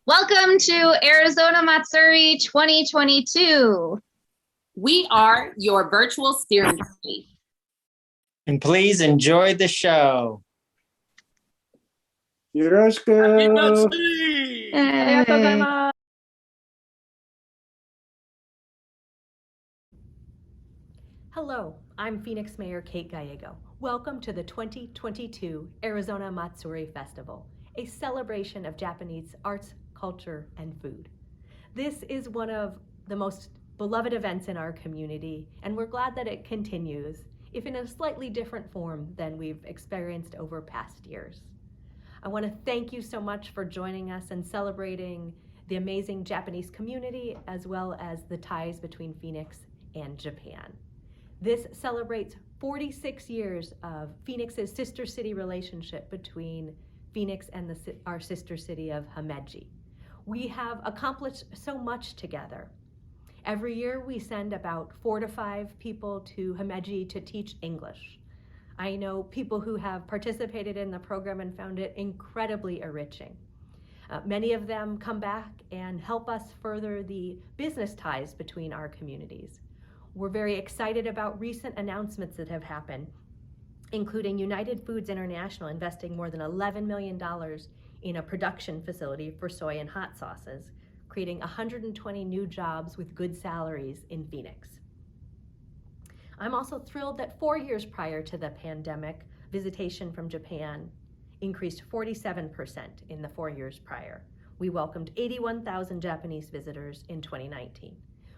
Welcome to Arizona Matsuri 2022. We are your virtual steering committee. And please enjoy the show. Yoroshiku. Hey. Hello, I'm Phoenix Mayor Kate Gallego. Welcome to the 2022 Arizona Matsuri Festival, a celebration of Japanese arts, culture, and food. This is one of the most beloved events in our community, and we're glad that it continues, if in a slightly different form than we've experienced over past years. I want to thank you so much for joining us and celebrating the amazing Japanese community, as well as the ties between Phoenix and Japan. This celebrates 46 years of Phoenix's sister city relationship between Phoenix and our sister city of Himeji. We have accomplished so much together. Every year we send about 4 to 5 people to Himeji to teach English. I know people who have participated in the program and found it incredibly enriching. Many of them come back and help us further the business ties between our communities. We're very excited about recent announcements that have happened, including United Foods International investing more than $11 million in a production facility for soy and hot sauces, creating 120 new jobs with good salaries in Phoenix. I'm also thrilled that 4 years prior to the pandemic, visitation from Japan increased 47% in the 4 years prior. We welcomed 81,000 Japanese visitors in 2019.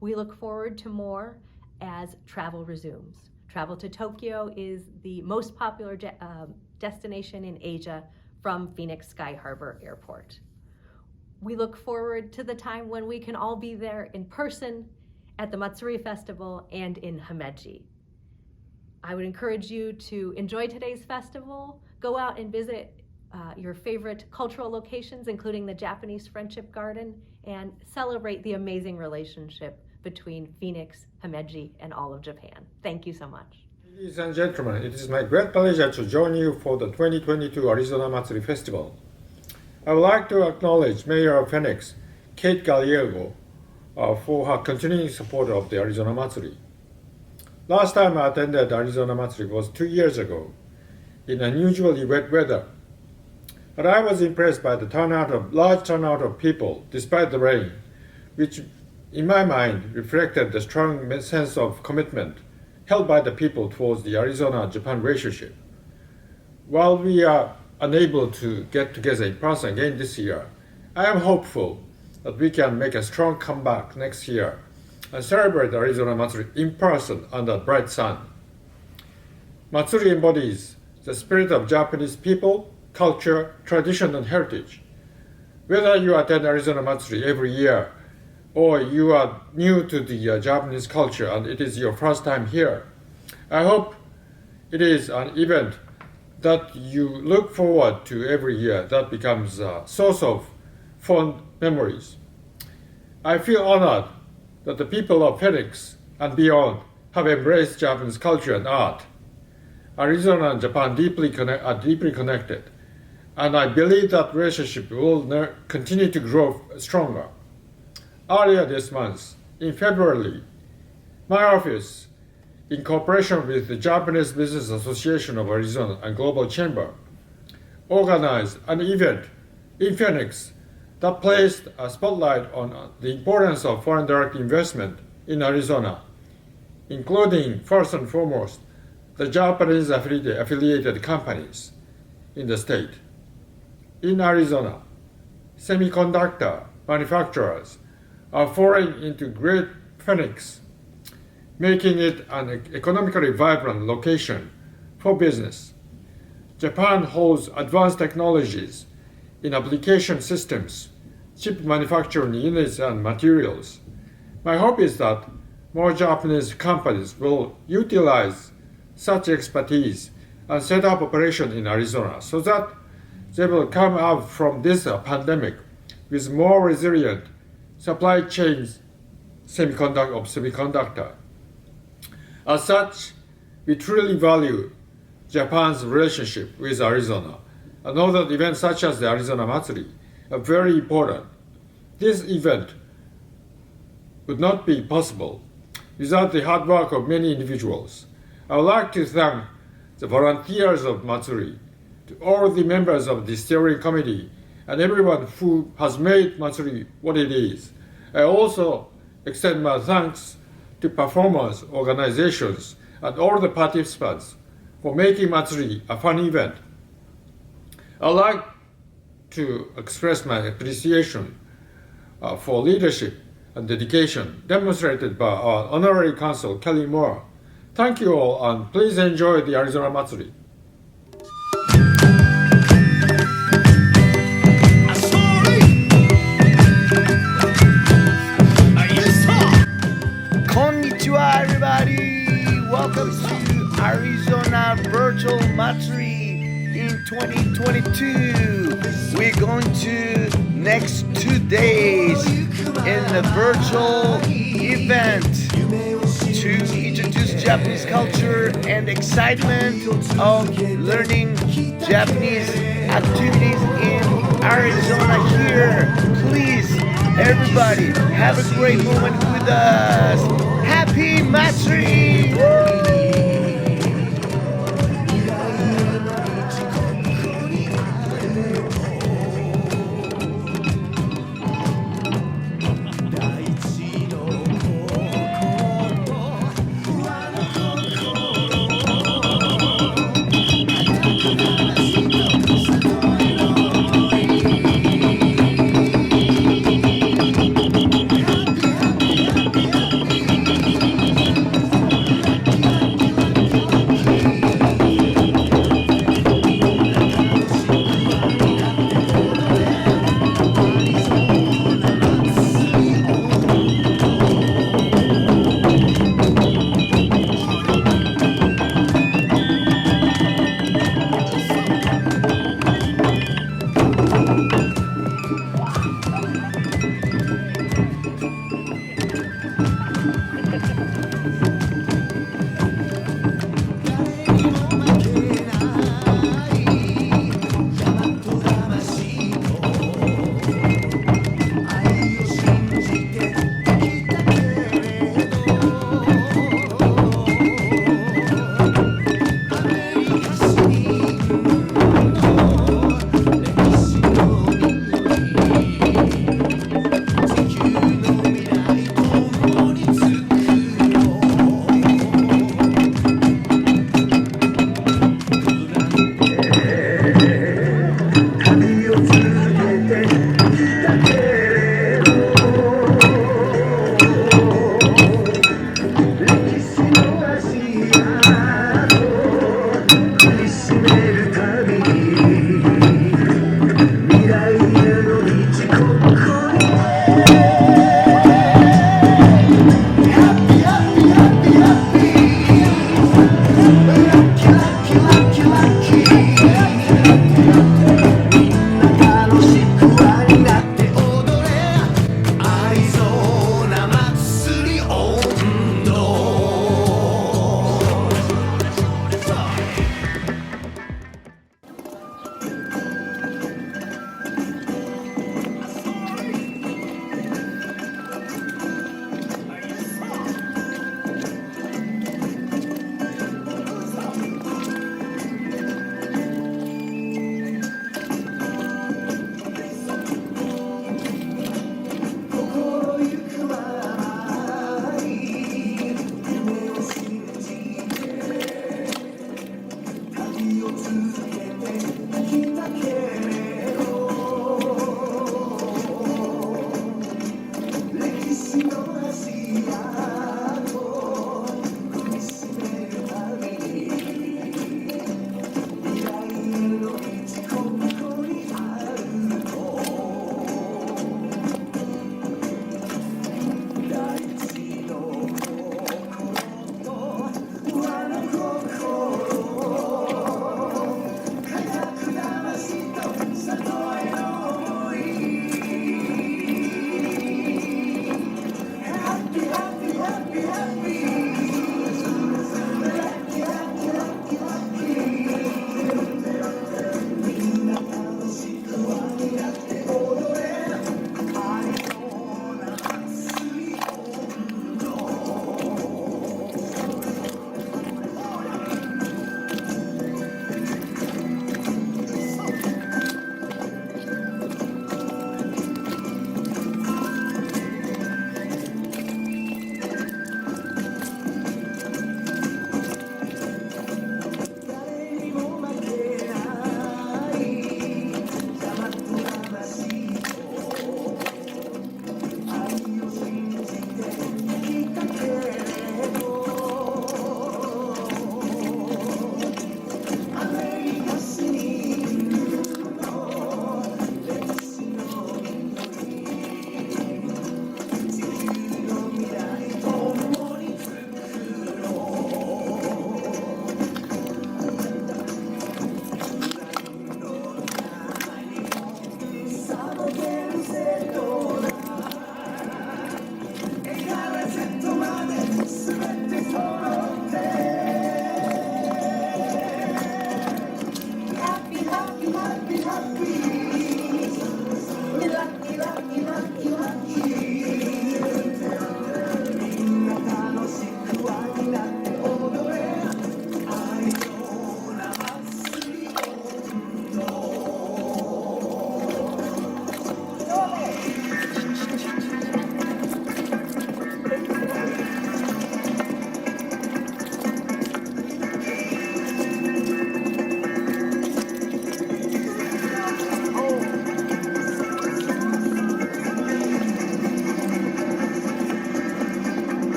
We look forward to more as travel resumes. Travel to Tokyo is the most popular destination in Asia from Phoenix Sky Harbor Airport. We look forward to the time when we can all be there in person at the Matsuri Festival and in Himeji. I would encourage you to enjoy today's festival, go out and visit your favorite cultural locations, including the Japanese Friendship Garden, and celebrate the amazing relationship between Phoenix, Himeji, and all of Japan. Thank you so much. Ladies and gentlemen, it is my great pleasure to join you for the 2022 Arizona Matsuri Festival. I would like to acknowledge Mayor of Phoenix, Kate Gallego, for her continuing support of the Arizona Matsuri. Last time I attended Arizona Matsuri was 2 years ago, in unusually wet weather. But I was impressed by the large turnout of people, despite the rain, which in my mind reflected the strong sense of commitment held by the people towards the Arizona-Japan relationship. While we are unable to get together in person again this year, I am hopeful that we can make a strong comeback next year and celebrate Arizona Matsuri in person under bright sun. Matsuri embodies the spirit of Japanese people, culture, tradition, and heritage. Whether you attend Arizona Matsuri every year or you are new to the Japanese culture and it is your first time here, I hope it is an event that you look forward to every year that becomes a source of fond memories. I feel honored that the people of Phoenix and beyond have embraced Japanese culture and art. Arizona and Japan are deeply connected, and I believe that relationship will continue to grow stronger. Earlier this month, in February, my office, in cooperation with the Japanese Business Association of Arizona and Global Chamber, organized an event in Phoenix that placed a spotlight on the importance of foreign direct investment in Arizona, including, first and foremost, the Japanese affiliated companies in the state. In Arizona, semiconductor manufacturers are pouring into Great Phoenix, making it an economically vibrant location for business. Japan holds advanced technologies in application systems, chip manufacturing units, and materials. My hope is that more Japanese companies will utilize such expertise and set up operation in Arizona so that they will come out from this pandemic with more resilient supply chains semiconductor. As such, we truly value Japan's relationship with Arizona and know that events such as the Arizona Matsuri are very important this event would not be possible without the hard work of many individuals. I would like to thank the volunteers of Matsuri, to all the members of the steering committee, and everyone who has made Matsuri what it is. I also extend my thanks to performers, organizations, and all the participants for making Matsuri a fun event. I'd like to express my appreciation for leadership and dedication demonstrated by our Honorary Consul, Kelly Moore. Thank you all, and please enjoy the Arizona Matsuri. こんにちは everybody! Welcome to Arizona Virtual Matsuri in 2022. We're going to next 2 days in the virtual event to introduce Japanese culture and excitement of learning Japanese activities in Arizona here. Please, everybody, have a great moment with us. Happy Matsuri!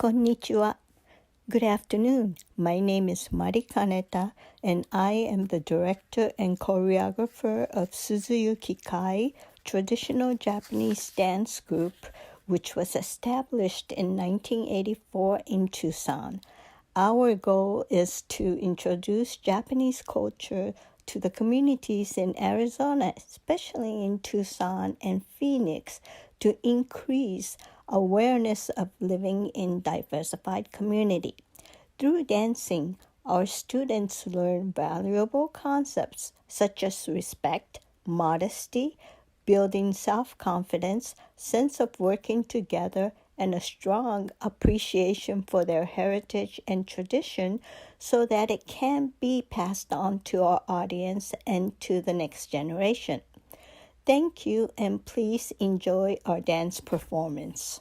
Konnichiwa. Good afternoon. My name is Mari Kaneta, and I am the director and choreographer of Suzuyuki Kai, traditional Japanese dance group, which was established in 1984 in Tucson. Our goal is to introduce Japanese culture to the communities in Arizona, especially in Tucson and Phoenix, to increase awareness of living in diversified community. Through dancing, our students learn valuable concepts such as respect, modesty, building self-confidence, sense of working together, and a strong appreciation for their heritage and tradition so that it can be passed on to our audience and to the next generation. Thank you, and please enjoy our dance performance.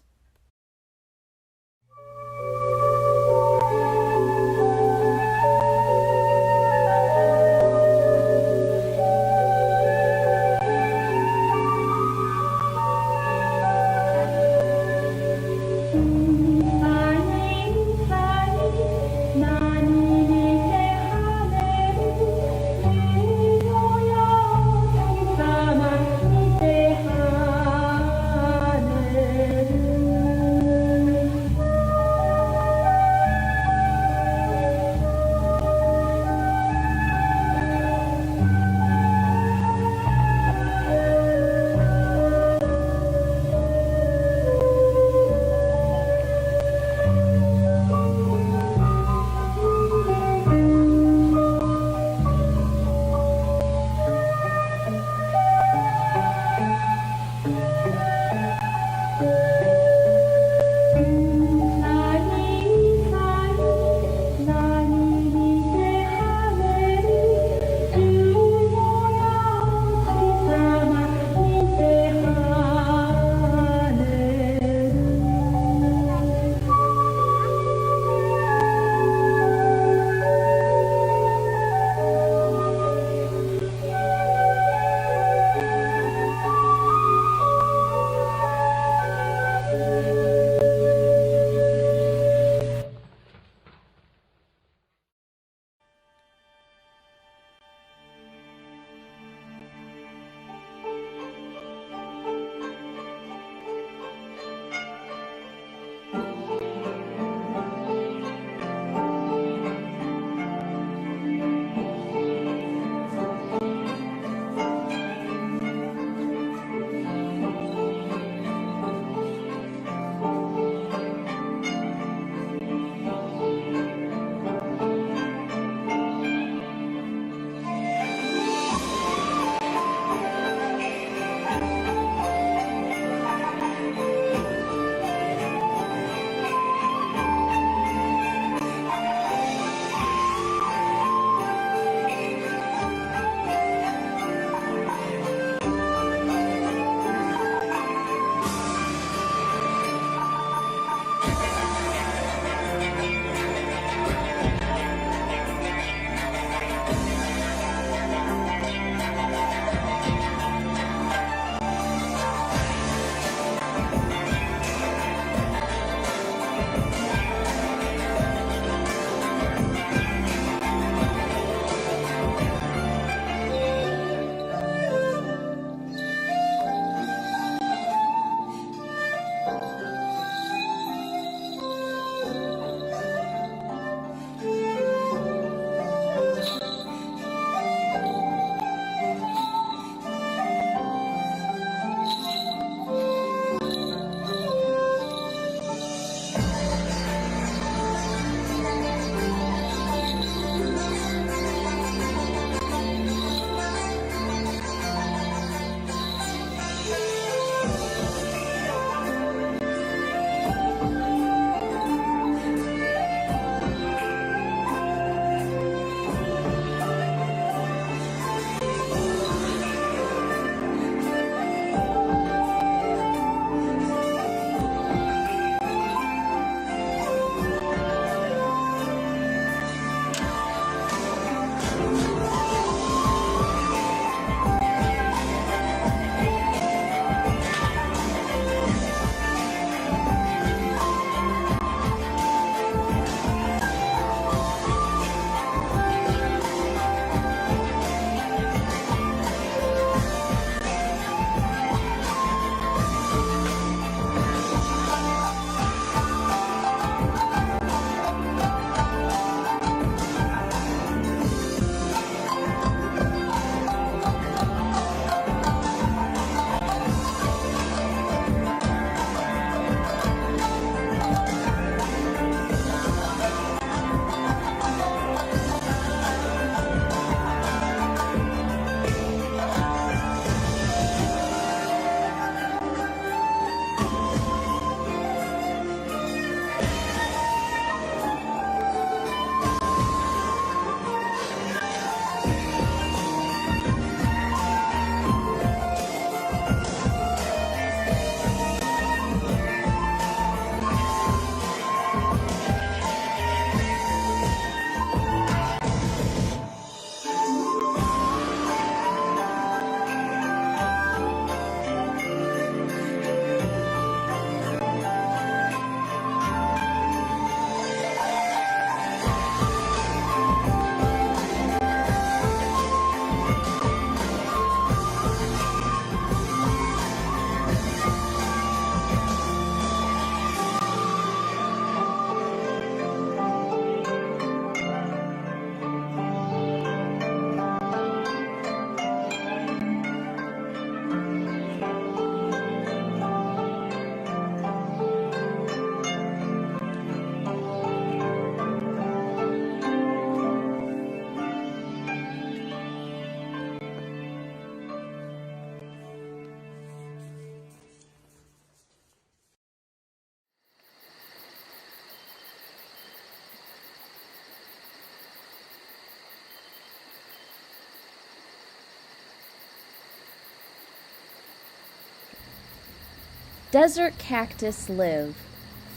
Desert cactus live,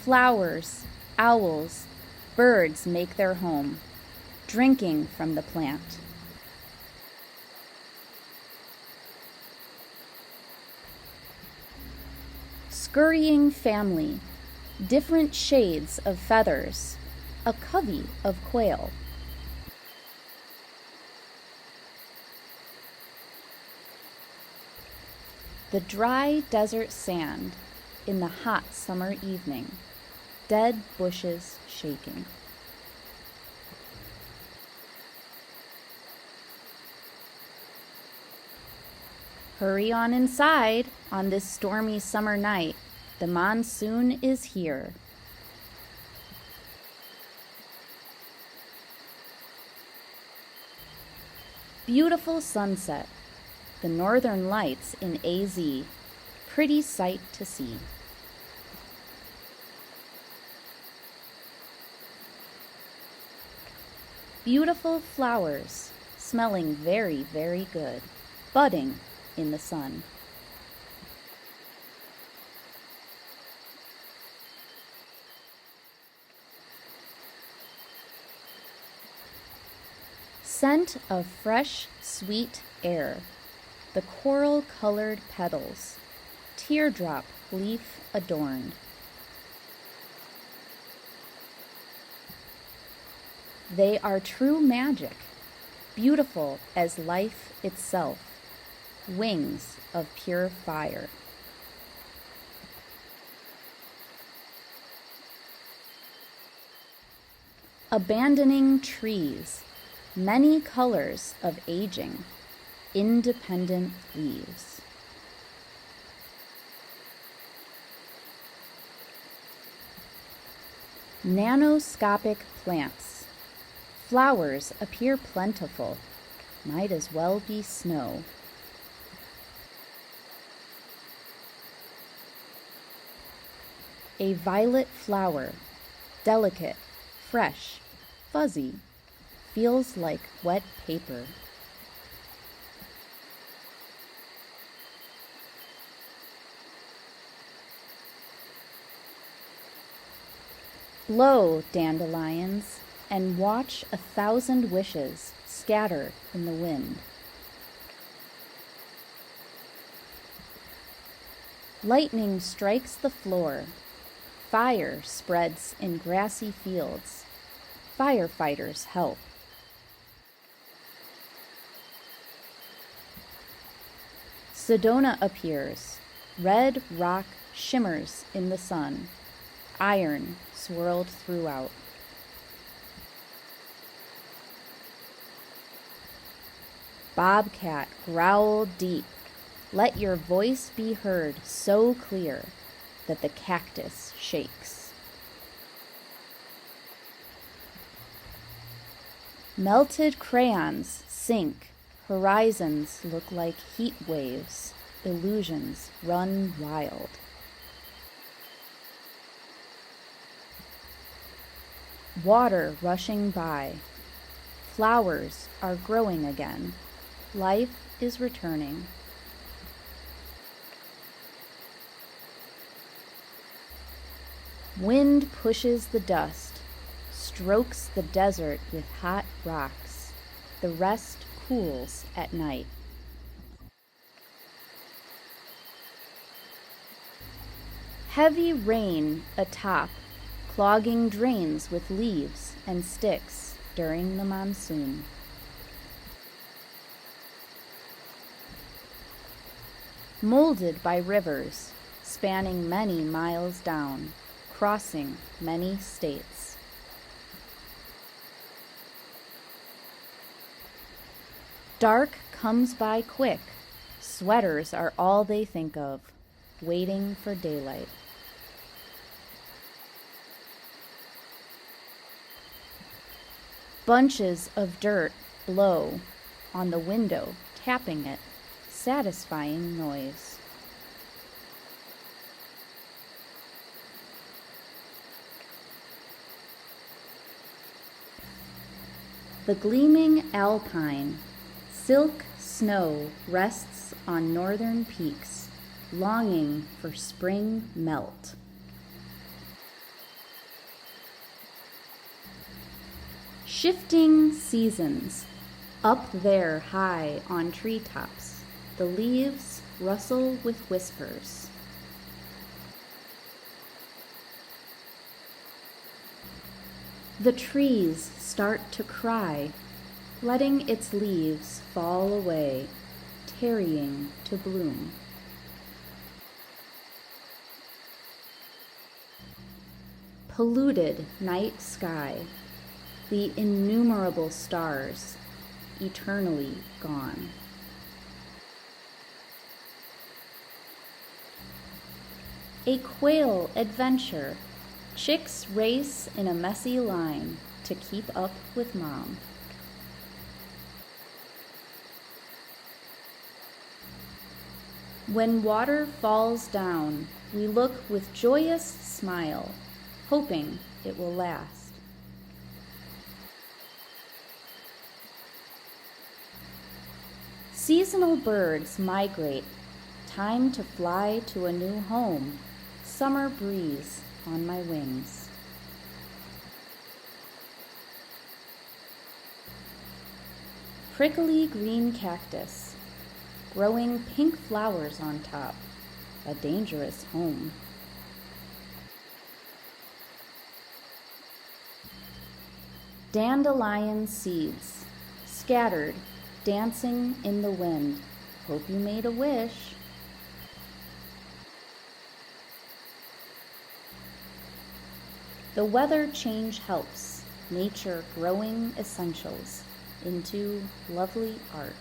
flowers, owls, birds make their home, drinking from the plant. Scurrying family, different shades of feathers, a covey of quail. The dry desert sand in the hot summer evening, dead bushes shaking. Hurry on inside on this stormy summer night. The monsoon is here. Beautiful sunset, the northern lights in AZ, pretty sight to see. Beautiful flowers, smelling very, very good, budding in the sun. Scent of fresh, sweet air, the coral-colored petals, teardrop leaf adorned. They are true magic, beautiful as life itself, wings of pure fire. Abandoning trees, many colors of aging, independent leaves. Nanoscopic plants, flowers appear plentiful, might as well be snow. A violet flower, delicate, fresh, fuzzy, feels like wet paper. Blow, dandelions, and watch 1,000 wishes scatter in the wind. Lightning strikes the floor. Fire spreads in grassy fields. Firefighters help. Sedona appears. Red rock shimmers in the sun. Iron swirled throughout. Bobcat growled deep. Let your voice be heard so clear that the cactus shakes. Melted crayons sink. Horizons look like heat waves. Illusions run wild. Water rushing by. Flowers are growing again. Life is returning. Wind pushes the dust, strokes the desert with hot rocks. The rest cools at night. Heavy rain atop, clogging drains with leaves and sticks during the monsoon. Molded by rivers, spanning many miles down, crossing many states. Dark comes by quick. Sweaters are all they think of, waiting for daylight. Bunches of dirt blow on the window, tapping it, satisfying noise. The gleaming alpine, silk snow rests on northern peaks, longing for spring melt. Shifting seasons, up there high on treetops, the leaves rustle with whispers. The trees start to cry, letting its leaves fall away, tarrying to bloom. Polluted night sky, the innumerable stars, eternally gone. A quail adventure, chicks race in a messy line to keep up with mom. When water falls down, we look with joyous smile, hoping it will last. Seasonal birds migrate, time to fly to a new home, summer breeze on my wings. Prickly green cactus, growing pink flowers on top, a dangerous home. Dandelion seeds, scattered, dancing in the wind. Hope you made a wish. The weather change helps, nature growing essentials into lovely art.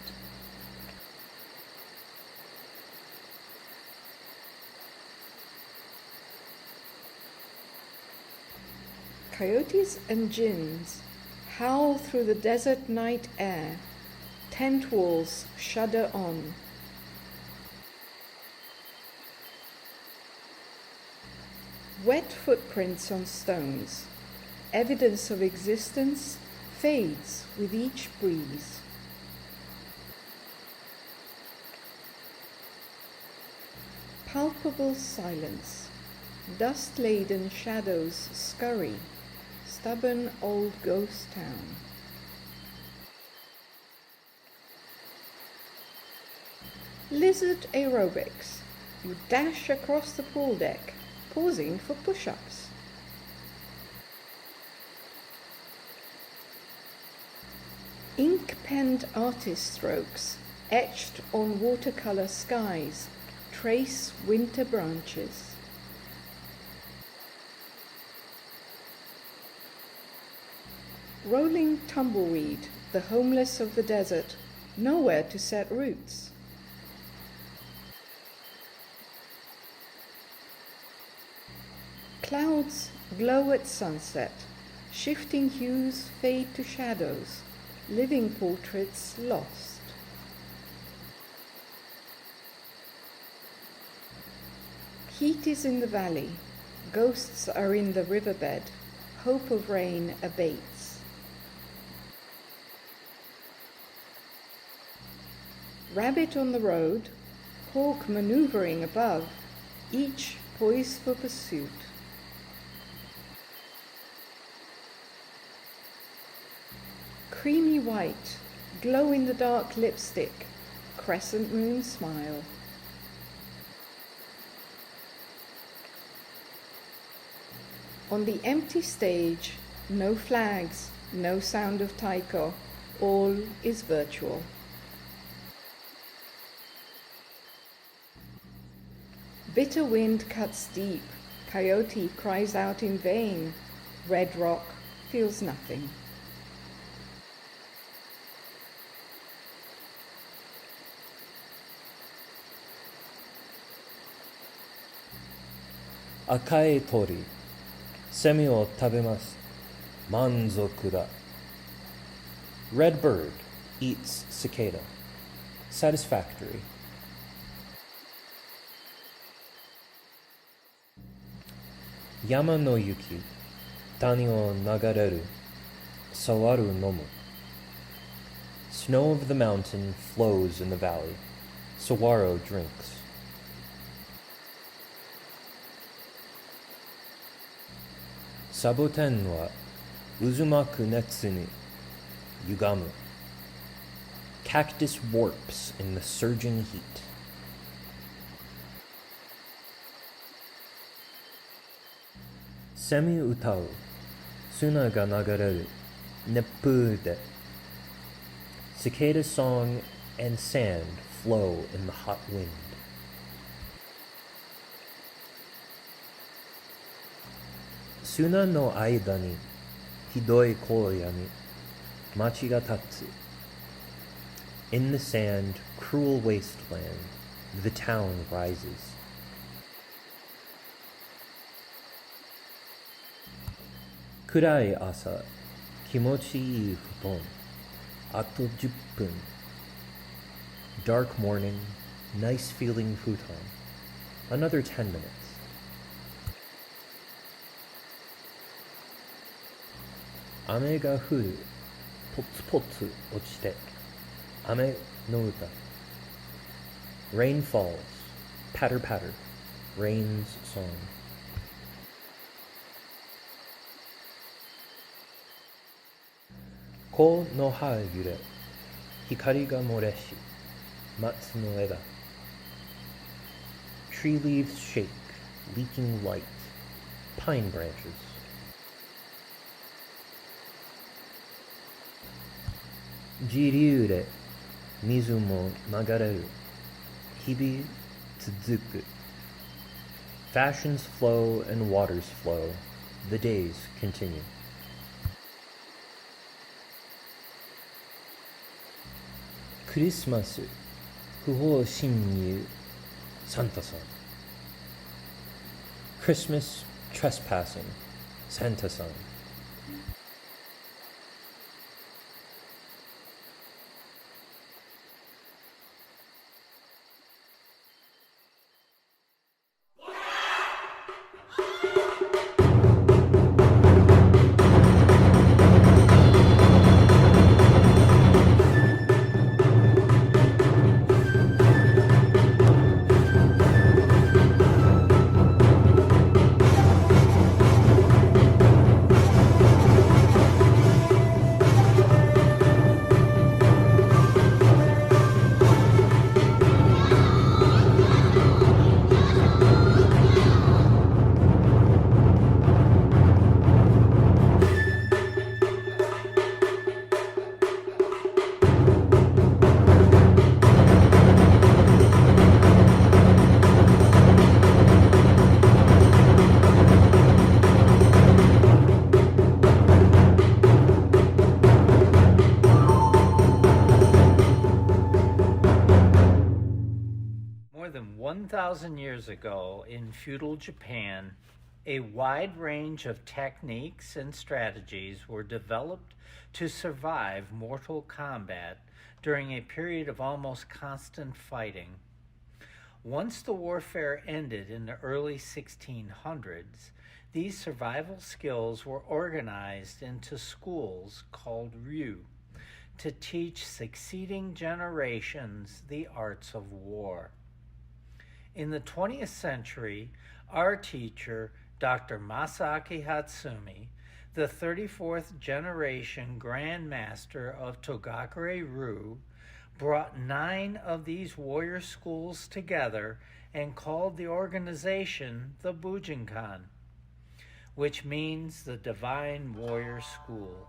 Coyotes and gins howl through the desert night air. Tent walls shudder on. Wet footprints on stones, evidence of existence, fades with each breeze. Palpable silence, dust-laden shadows scurry, stubborn old ghost town. Lizard aerobics, you dash across the pool deck, pausing for push-ups. Ink-penned artist strokes, etched on watercolor skies, trace winter branches. Rolling tumbleweed, the homeless of the desert, nowhere to set roots. Clouds glow at sunset, shifting hues fade to shadows, living portraits lost. Heat is in the valley, ghosts are in the riverbed, hope of rain abates. Rabbit on the road, hawk maneuvering above, each poised for pursuit. Creamy white, glow in the dark lipstick, crescent moon smile. On the empty stage, no flags, no sound of taiko, all is virtual. Bitter wind cuts deep, coyote cries out in vain, red rock feels nothing. Akai tori, semi o tabemasu, manzoku da. Red bird eats cicada, satisfactory. Yama no yuki, tani o nagareru, sawaru nomu. Snow of the mountain flows in the valley, saguaro drinks. サボテンは渦巻く熱に歪む。Cactus warps in the surging heat. セミ歌う。砂が流れる。熱風で。Cicada song and sand flow in the hot wind. 砂の間にひどい荒野に町が立つ。In the sand, cruel wasteland, the town rises. 暗い朝、気持ちいい布団。あと10分。Dark morning, nice feeling futon. Another 10 minutes. 雨が降る。ポツポツ落ちて。雨の歌。Rain falls. Patter patter. Rain's song. 木の葉揺れ。光が漏れし。松の枝。Tree leaves shake, leaking light. Pine branches. 自流で水も流れる。日々続く。Fashions flow and waters flow. The days continue. クリスマス不法侵入。サンタさん。Christmas trespassing. Santaさん。More than 1,000 years ago in feudal Japan, a wide range of techniques and strategies were developed to survive mortal combat during a period of almost constant fighting. Once the warfare ended in the early 1600s, these survival skills were organized into schools called ryu to teach succeeding generations the arts of war. In the 20th century, our teacher, Dr. Masaaki Hatsumi, the 34th generation Grand Master of Togakure-ryu, brought 9 of these warrior schools together and called the organization the Bujinkan, which means the Divine Warrior School.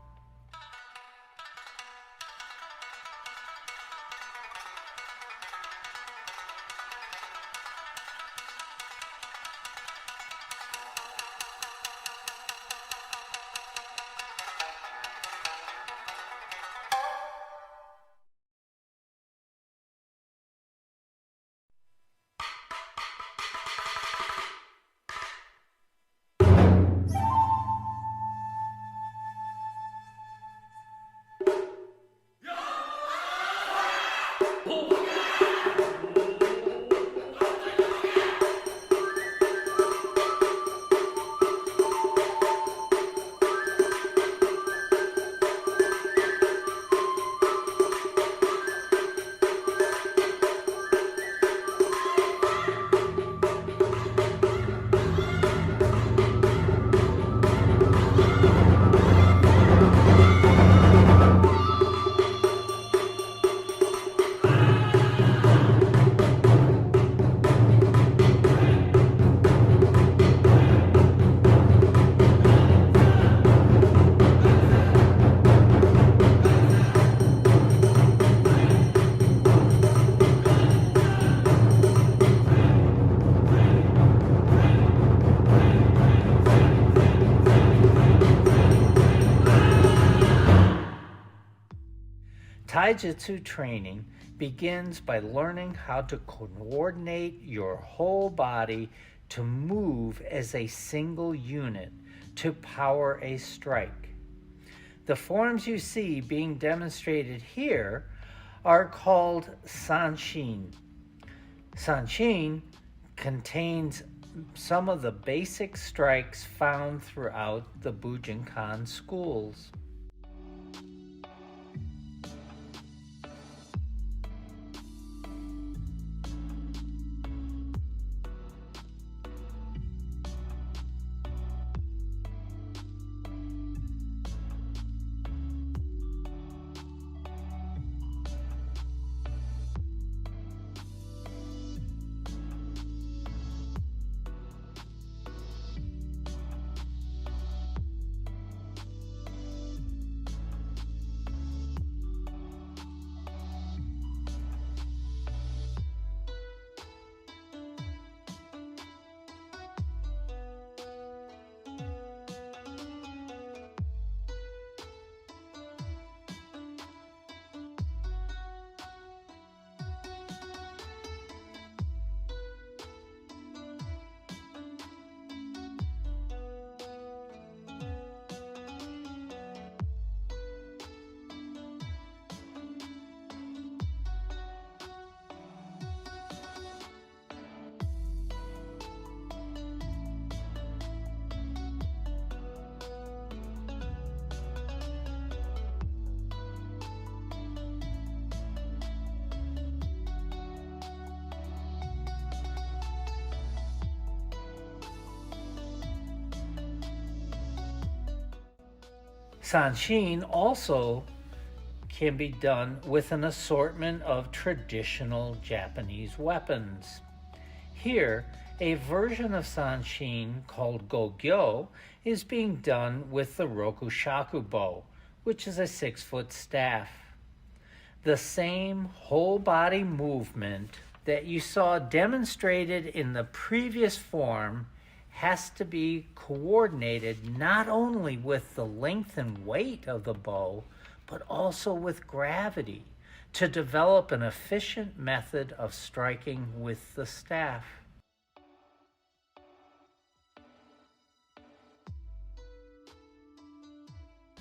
taijutsu training begins by learning how to coordinate your whole body to move as a single unit to power a strike. The forms you see being demonstrated here are called sanshin. Sanshin contains some of the basic strikes found throughout the Bujinkan schools. Sanshin also can be done with an assortment of traditional Japanese weapons. Here, a version of Sanshin called Gogyo is being done with the Rokushaku bow, which is a 6-foot staff. The same whole body movement that you saw demonstrated in the previous form has to be coordinated not only with the length and weight of the bow, but also with gravity to develop an efficient method of striking with the staff.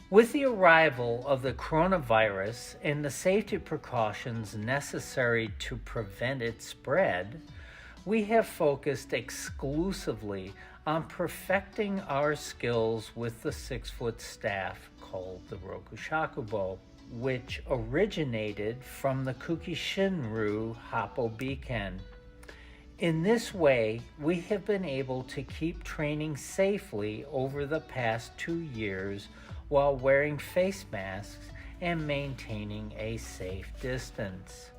With the arrival of the coronavirus and the safety precautions necessary to prevent its spread, we have focused exclusively on perfecting our skills with the 6-foot staff called the Rokushaku bow, which originated from the Kukishinru Happo Biken. In this way, we have been able to keep training safely over the past 2 years while wearing face masks and maintaining a safe distance.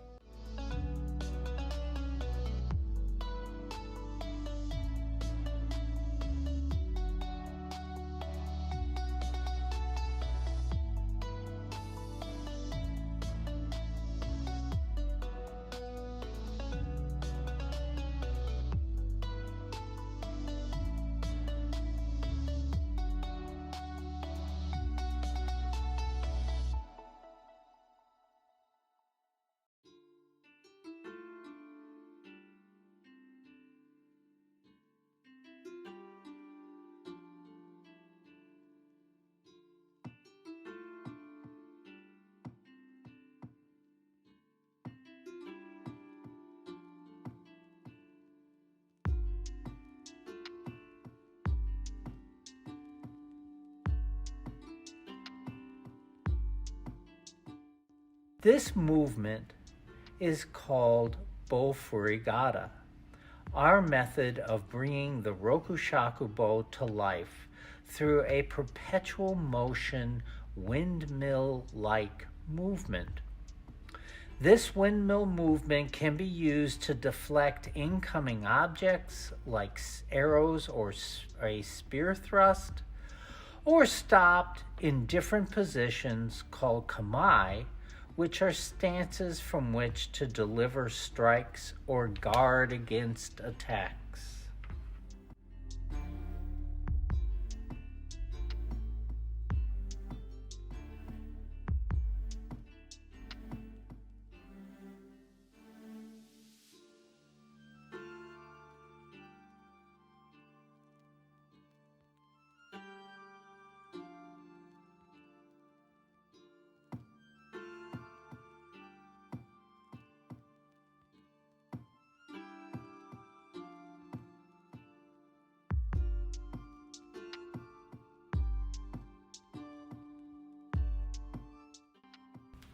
This movement is called Bofurigata, our method of bringing the Rokushaku bow to life through a perpetual motion windmill-like movement. This windmill movement can be used to deflect incoming objects like arrows or a spear thrust, or stopped in different positions called kamae, which are stances from which to deliver strikes or guard against attacks.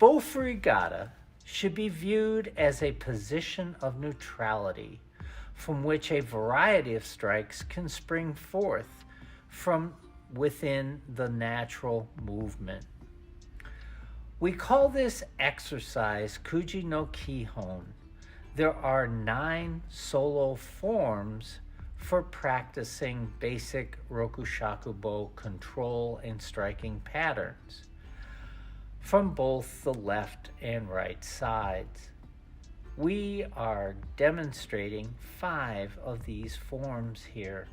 Bow for regatta should be viewed as a position of neutrality from which a variety of strikes can spring forth from within the natural movement. We call this exercise Kuji no Kihon. There are 9 solo forms for practicing basic Rokushakubo control and striking patterns from both the left and right sides. We are demonstrating 5 of these forms here.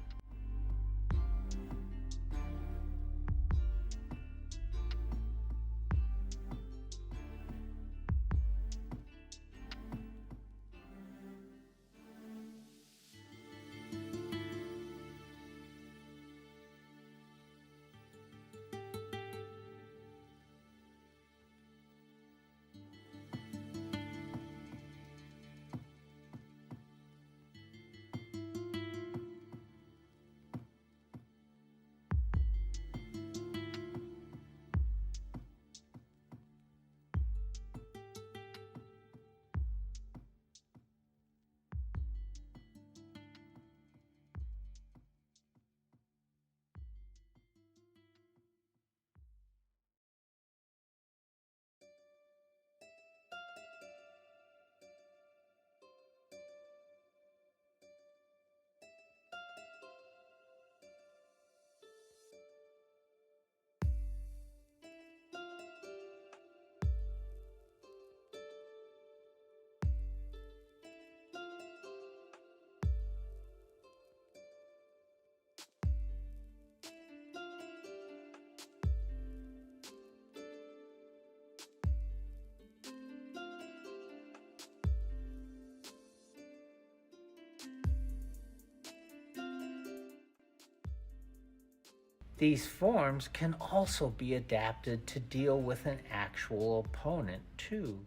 These forms can also be adapted to deal with an actual opponent, too.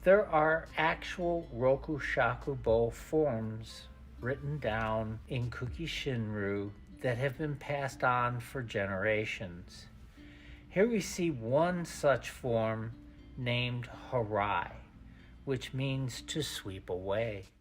There are actual Rokushakubo forms written down in Kukishinru that have been passed on for generations. Here we see one such form named Harai, which means to sweep away.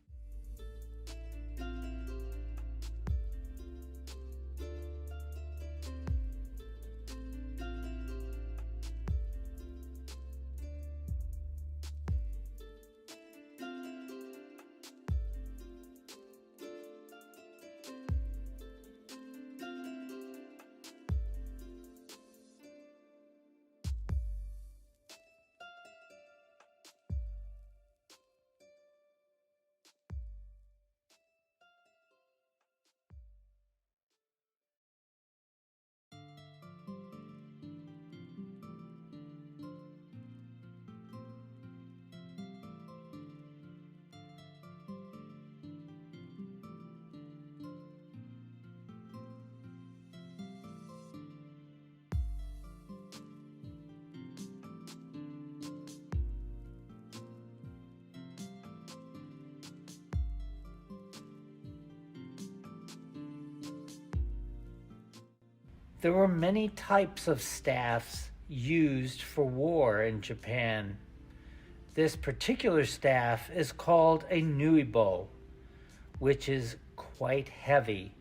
There were many types of staffs used for war in Japan. This particular staff is called a nuibo, which is quite heavy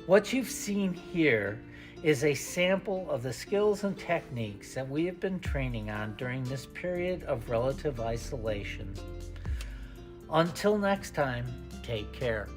What you've seen here is a sample of the skills and techniques that we have been training on during this period of relative isolation. Until next time, take care.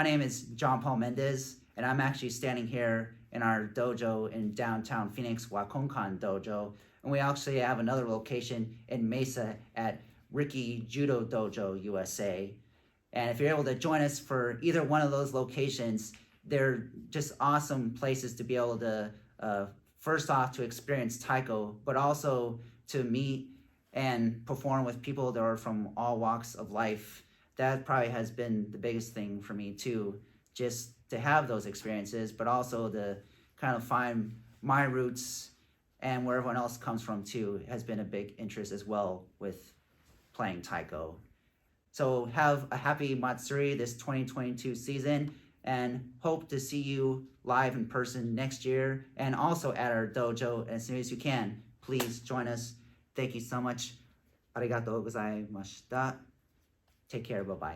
My name is John Paul Mendez, and I'm actually standing here in our dojo in downtown Phoenix, Wakonkan Dojo. And we actually have another location in Mesa at Ricky Judo Dojo USA. And if you're able to join us for either one of those locations, they're just awesome places to be able to, first off, to experience Taiko, but also to meet and perform with people that are from all walks of life. That probably has been the biggest thing for me too, just to have those experiences, but also to kind of find my roots and where everyone else comes from too has been a big interest as well with playing Taiko. So have a happy Matsuri this 2022 season, and hope to see you live in person next year and also at our dojo as soon as you can. Please join us. Thank you so much. Arigatou gozaimashita. Take care. Bye-bye.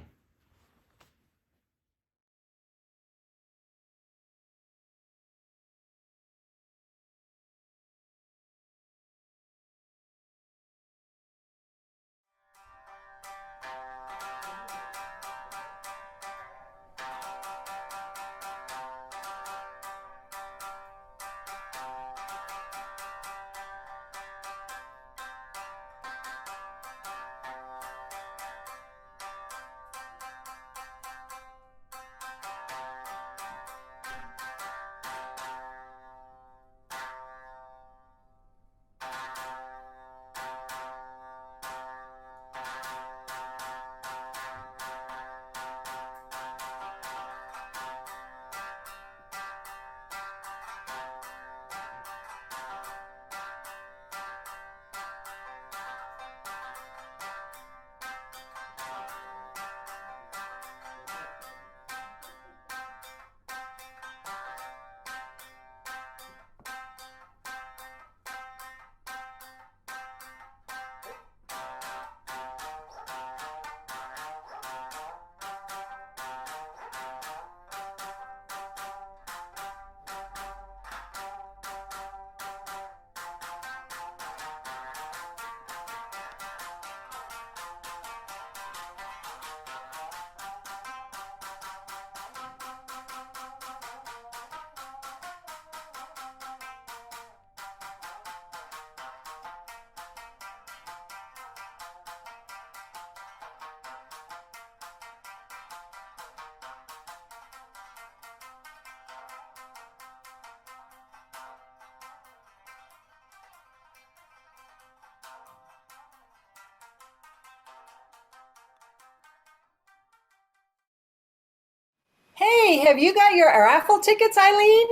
Hey, have you got your raffle tickets, Eileen?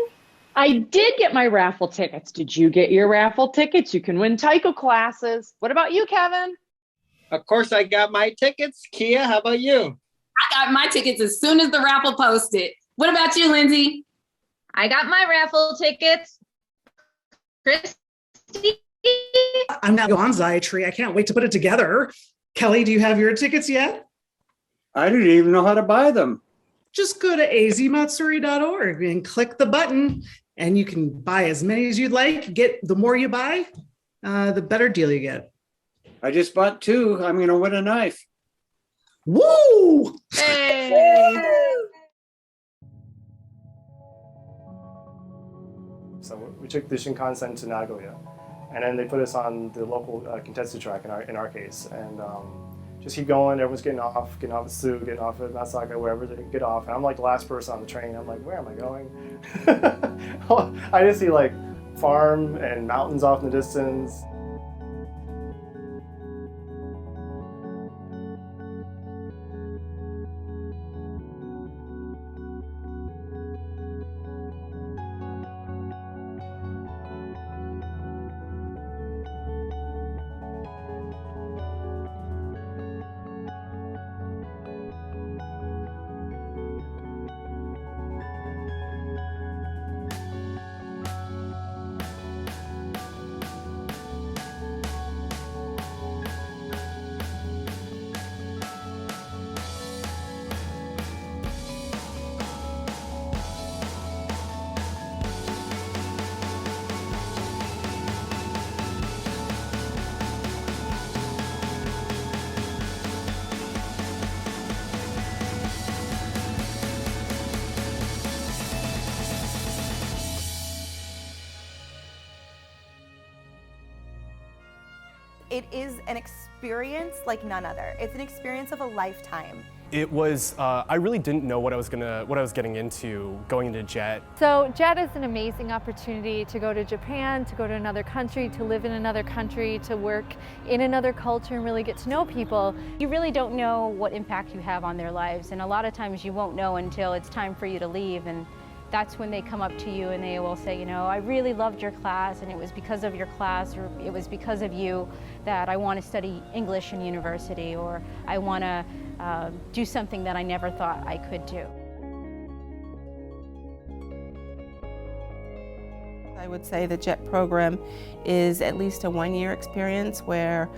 I did get my raffle tickets. Did you get your raffle tickets? You can win Taiko classes. What about you, Kevin? Of course, I got my tickets. Kia, how about you? I got my tickets as soon as the raffle posted. What about you, Lindsay? I got my raffle tickets. Christy? I'm now bonsai tree. I can't wait to put it together. Kelly, do you have your tickets yet? I didn't even know how to buy them. Just go to azmatsuri.org and click the button, and you can buy as many as you'd like. The more you buy, the better deal you get. I just bought 2. I'm going to win a knife. Woo! Hey! So we took the Shinkansen to Nagoya, and then they put us on the local Kintetsu track in our case, and just keep going. Everyone's getting off at Tsu, getting off at Masaka, wherever they get off. And I'm like the last person on the train. I'm like, where am I going? I just see like farm and mountains off in the distance. It is an experience like none other. It's an experience of a lifetime. It was, I really didn't know what I was getting into going into JET. So JET is an amazing opportunity to go to Japan, to go to another country, to live in another country, to work in another culture and really get to know people. You really don't know what impact you have on their lives, and a lot of times you won't know until it's time for you to leave, and that's when they come up to you and they will say, you know, I really loved your class and it was because of your class or it was because of you that I want to study English in university, or I want to do something that I never thought I could do. I would say the JET program is at least a one-year experience where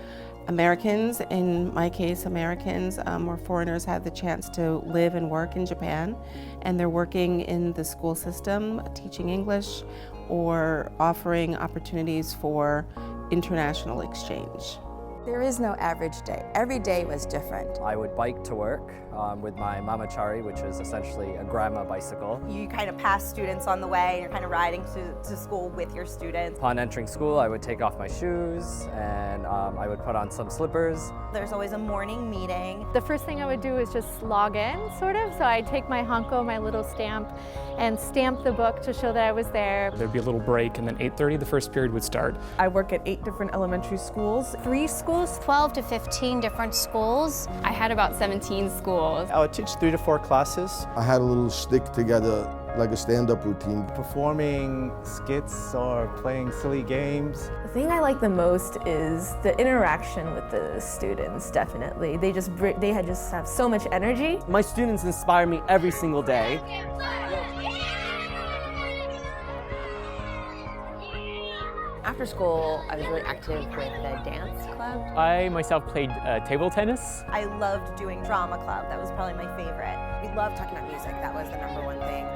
Americans, in my case Americans or foreigners, have the chance to live and work in Japan, and they're working in the school system, teaching English or offering opportunities for international exchange. There is no average day. Every day was different. I would bike to work with my Matsuri, which is essentially a grandma bicycle. You kind of pass students on the way and you're kind of riding to school with your students. Upon entering school, I would take off my shoes and I would put on some slippers. There's always a morning meeting. The first thing I would do is just log in, sort of. So I'd take my hanko, my little stamp, and stamp the book to show that I was there. There'd be a little break, and then 8:30 the first period would start. I work at 8 different elementary schools. 3 schools, 12 to 15 different schools. I had about 17 schools. I would teach 3 to 4 classes. I had a little stick together, like a stand-up routine. Performing skits or playing silly games. The thing I like the most is the interaction with the students, definitely. They just have so much energy. My students inspire me every single day. After school, I was really active with the dance club. I myself played table tennis. I loved doing drama club. That was probably my favorite. We loved talking about music. That was the #1 thing.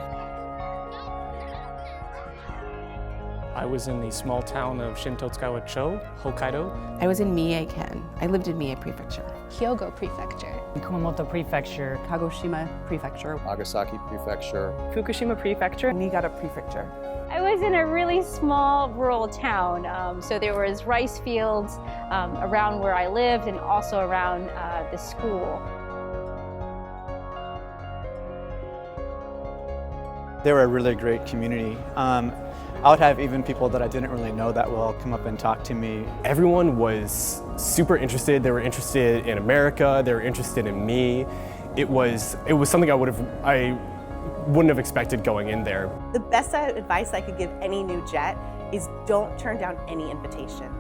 I was in the small town of Shintotsukawa-cho, Hokkaido. I was in Mie-ken. I lived in Mie Prefecture. Hyogo Prefecture. Kumamoto Prefecture. Kagoshima Prefecture. Nagasaki Prefecture. Fukushima Prefecture. Niigata Prefecture. I was in a really small rural town, so there was rice fields around where I lived and also around the school. They were a really great community. I would have even people that I didn't really know that well come up and talk to me. Everyone was super interested. They were interested in America. They were interested in me. It was something I wouldn't have expected going in there. The best advice I could give any new JET is don't turn down any invitation.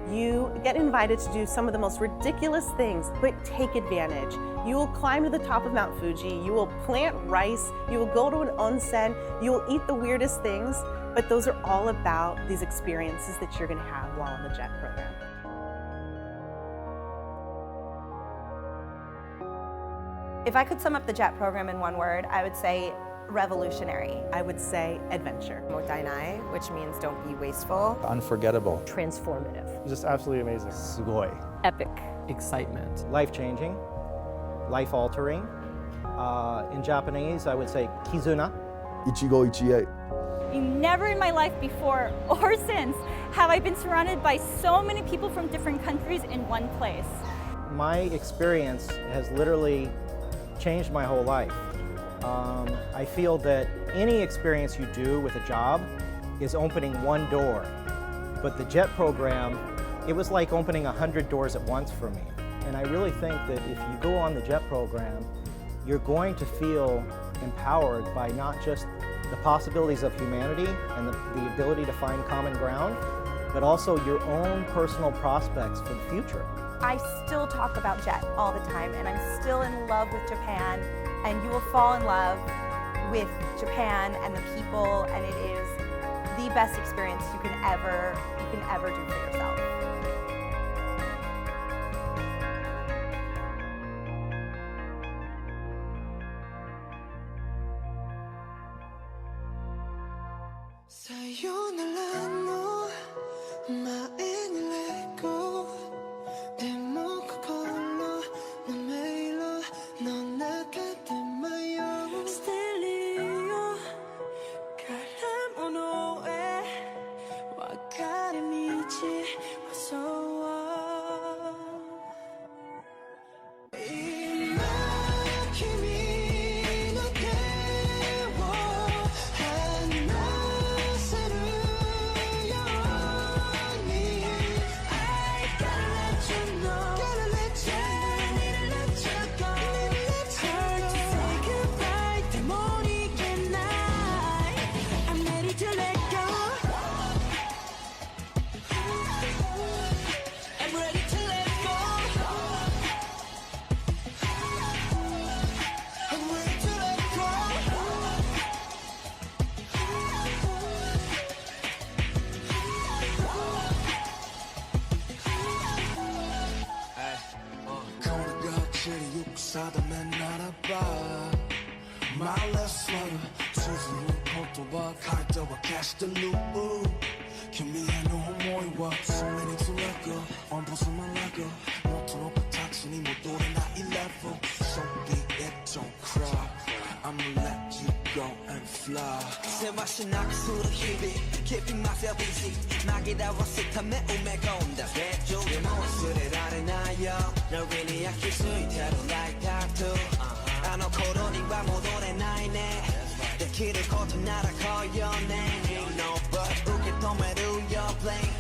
You get invited to do some of the most ridiculous things, but take advantage. You will climb to the top of Mount Fuji, you will plant rice, you will go to an onsen, you will eat the weirdest things, but those are all about these experiences that you're gonna have while in the JET program. If I could sum up the JET program in one word, I would say revolutionary. I would say adventure. Motainai, which means don't be wasteful. Unforgettable. Transformative. Just absolutely amazing. Sugoi. Epic. Excitement. Life-changing, life-altering. In Japanese, I would say kizuna. Ichigo ichie. Never in my life before or since have I been surrounded by so many people from different countries in one place. My experience has literally changed my whole life. I feel that any experience you do with a job is opening one door. But the JET program, it was like opening 100 doors at once for me. And I really think that if you go on the JET program, you're going to feel empowered by not just the possibilities of humanity and the ability to find common ground, but also your own personal prospects for the future. I still talk about JET all the time, and I'm still in love with Japan, and you will fall in love with Japan and the people, and it is the best experience you can ever do for yourself. So I'ma let you go and fly. 새맛이 나게 술을 희비 Keeping myself busy 막이다와 식탐에 오메가 온다 배쪽에 무엇을 아래나요 널 really 아낄 수 있도록 like tattoo I know 코로니와 모노래 나이네 내 길을 걷어 날아가요 Ain't no but 우게 또 매루여 blame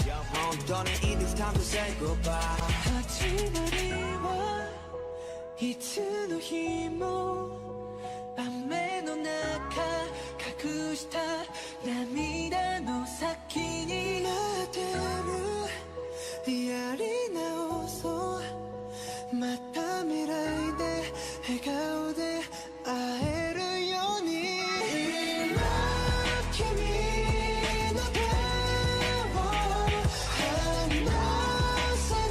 너는 it is time to say goodbye 始まりはいつの日も雨の中隠した涙の先に待ってるやり直そうまた未来で笑顔で会えるように今君の手を離せる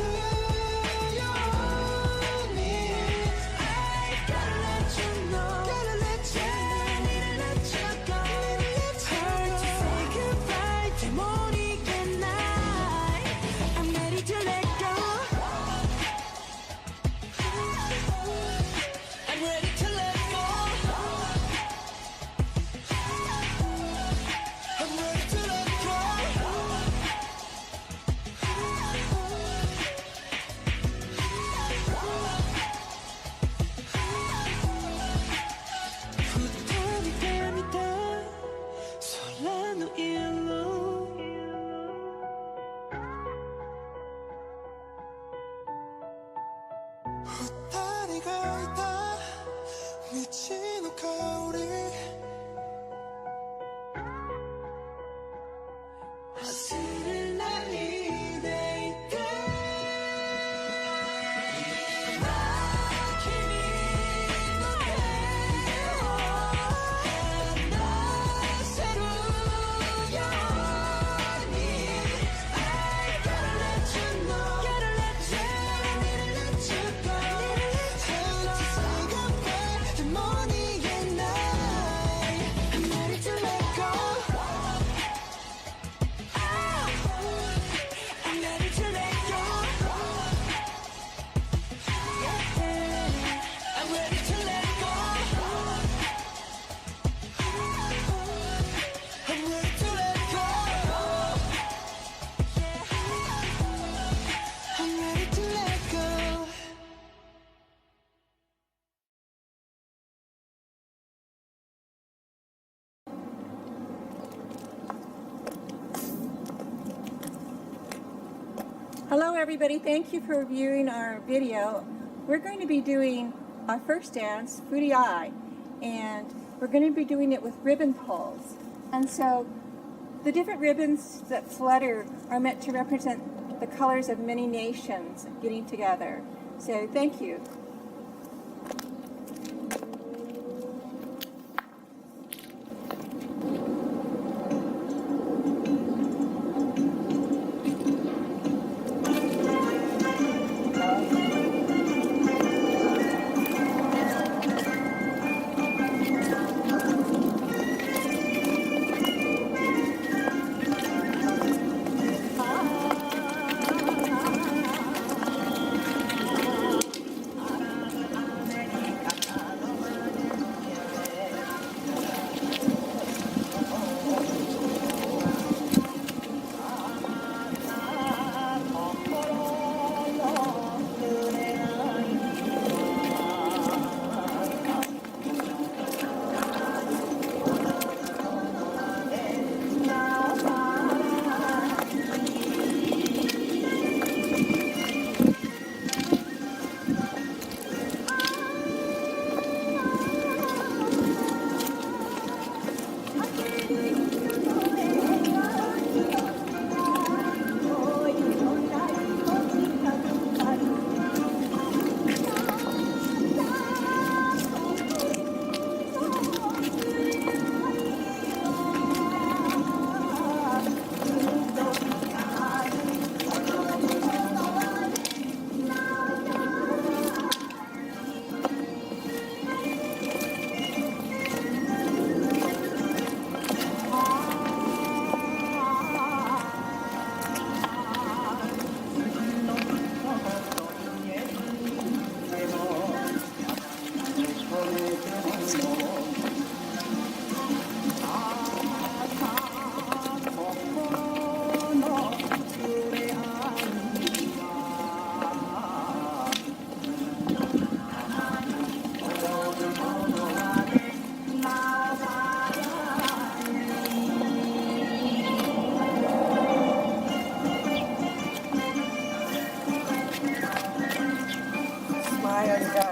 ように I gotta let you know gotta let you need to let you go hard to say goodbye でも逃げない I'm ready to let go I'm ready to let go I'm ready to let go二人で見た空の色二人がいた道の香り走れないでいて今君の手を離せるように I gotta let you know gotta let you need to let you go hard to say goodbye でも逃げない I'm ready to let go I'm ready to let go I'm ready to let go I'm ready to let go I'm ready to let go Hello everybody, thank you for viewing our video. We're going to be doing our first dance, Foodie Eye, and we're going to be doing it with ribbon pulls. And so the different ribbons that flutter are meant to represent the colors of many nations getting together. So thank you. hands, guys.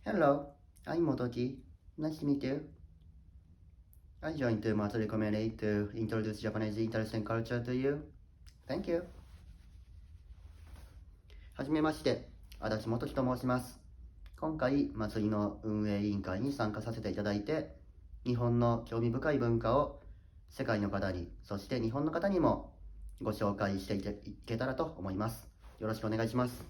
Hello, I'm Motoki. Nice to meet you. I joined the Matsuri community to introduce Japanese interesting culture to you. Thank you. はじめまして、足立元樹と申します。今回、祭りの運営委員会に参加させていただいて、日本の興味深い文化を世界の方に、そして日本の方にもご紹介していけたらと思います。よろしくお願いします。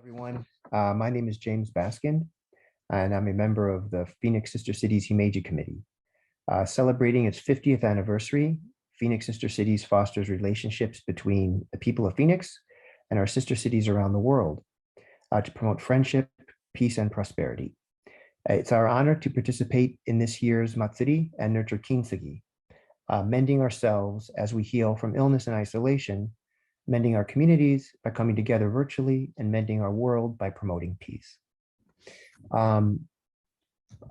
Everyone, my name is James Baskin, and I'm a member of the Phoenix Sister Cities Himeji Committee. Celebrating its 50th anniversary, Phoenix Sister Cities fosters relationships between the people of Phoenix and our sister cities around the world to promote friendship, peace, and prosperity. It's our honor to participate in this year's Matsuri and nurture Kintsugi, mending ourselves as we heal from illness and isolation, mending our communities by coming together virtually, and mending our world by promoting peace. Again,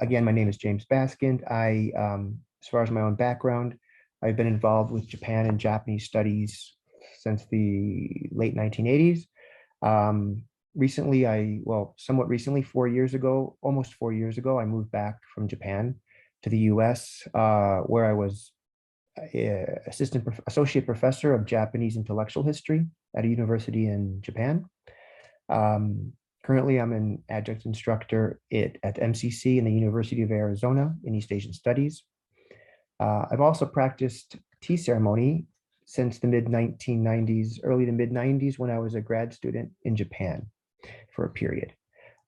my name is James Baskind. As far as my own background, I've been involved with Japan and Japanese studies since the late 1980s. Somewhat recently, 4 years ago, almost 4 years ago, I moved back from Japan to the US, where I was associate professor of Japanese intellectual history at a university in Japan. Currently, I'm an adjunct instructor at MCC in the University of Arizona in East Asian Studies. I've also practiced tea ceremony since the mid-1990s, early to mid-90s, when I was a grad student in Japan for a period.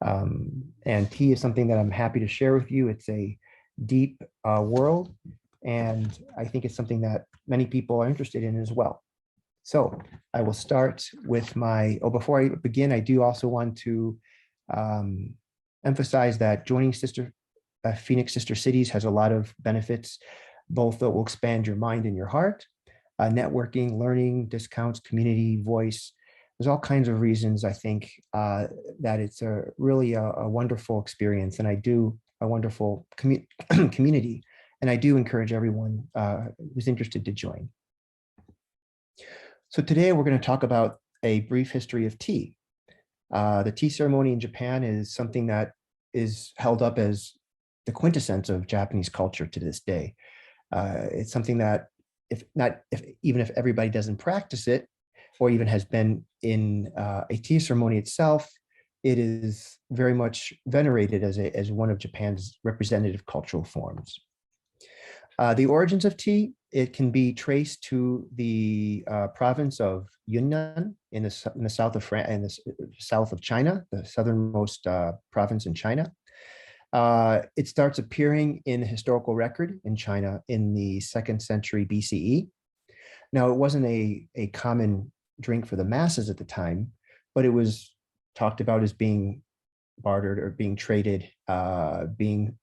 And tea is something that I'm happy to share with you. It's a deep world, and I think it's something that many people are interested in as well. So I will start with before I begin, I do also want to emphasize that joining Phoenix Sister Cities has a lot of benefits, both that will expand your mind and your heart, networking, learning, discounts, community, voice. There's all kinds of reasons I think that it's really a wonderful experience, and a wonderful community. And I do encourage everyone who's interested to join. So today we're going to talk about a brief history of tea. The tea ceremony in Japan is something that is held up as the quintessence of Japanese culture to this day. It's something that even if everybody doesn't practice it, or even has been in a tea ceremony itself, it is very much venerated as one of Japan's representative cultural forms. The origins of tea, it can be traced to the province of Yunnan in the south of France, in the south of China, the southernmost province in China. It starts appearing in the historical record in China in the 2nd century BCE. Now, it wasn't a common drink for the masses at the time, but it was talked about as being bartered or being traded, being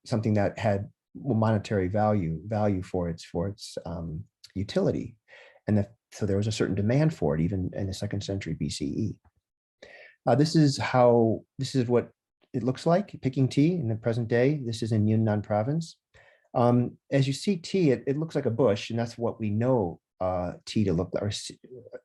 something that had monetary value for its utility, and so there was a certain demand for it even in the 2nd century BCE. This is what it looks like picking tea in the present day. This is in Yunnan province. As you see tea, it looks like a bush, and that's what we know tea to look like, or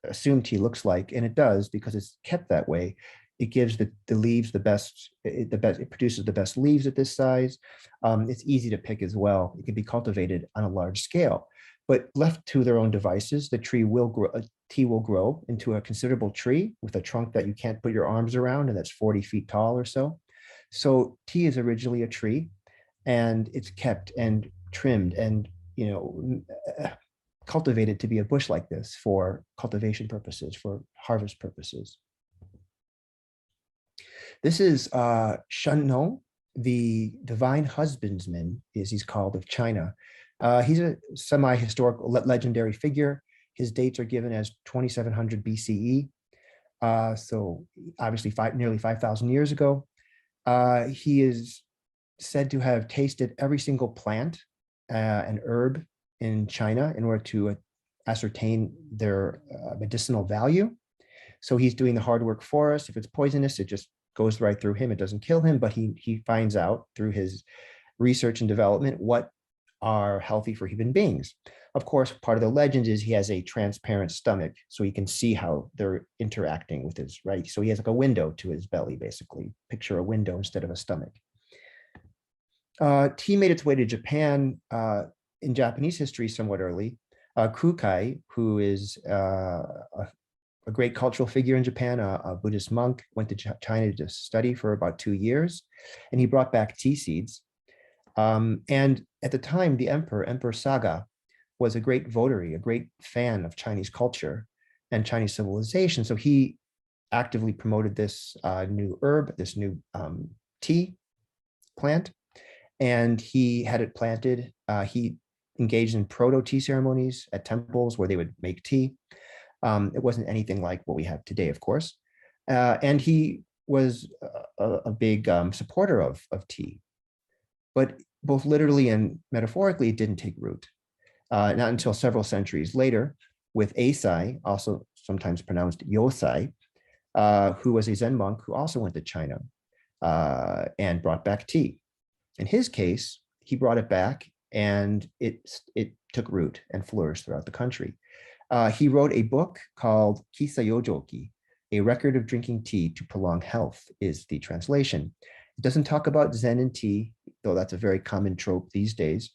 assume tea looks like, and it does because it's kept that way. It gives the leaves the best. It produces the best leaves at this size. It's easy to pick as well. It can be cultivated on a large scale, but left to their own devices, the tea will grow into a considerable tree with a trunk that you can't put your arms around, and that's 40 feet tall or so. So tea is originally a tree, and it's kept and trimmed and cultivated to be a bush like this for cultivation purposes, for harvest purposes. This is Shen, the divine husbandman, as he's called, of China. He's a semi-historical legendary figure. His dates are given as 2700 BCE. So obviously nearly 5,000 years ago. He is said to have tasted every single plant and herb in China in order to ascertain their medicinal value. So he's doing the hard work for us. If it's poisonous, it just goes right through him. It doesn't kill him, but he finds out through his research and development what are healthy for human beings. Of course, part of the legend is he has a transparent stomach, so he can see how they're interacting with his, right? So he has like a window to his belly, basically. Picture a window instead of a stomach. Tea made its way to Japan in Japanese history somewhat early. Kukai, who is a great cultural figure in Japan, a Buddhist monk, went to China to study for about 2 years, and he brought back tea seeds. And at the time, the Emperor Saga, was a great votary, a great fan of Chinese culture and Chinese civilization. So he actively promoted this new herb, this new tea plant, and he had it planted. He engaged in proto-tea ceremonies at temples where they would make tea. It wasn't anything like what we have today, of course. And he was a big supporter of tea. But both literally and metaphorically, it didn't take root. Not until several centuries later, with Eisai, also sometimes pronounced Yosai, who was a Zen monk who also went to China and brought back tea. In his case, he brought it back and it took root and flourished throughout the country. He wrote a book called Kisa Yojoki, a record of drinking tea to prolong health is the translation. It doesn't talk about Zen and tea, though that's a very common trope these days,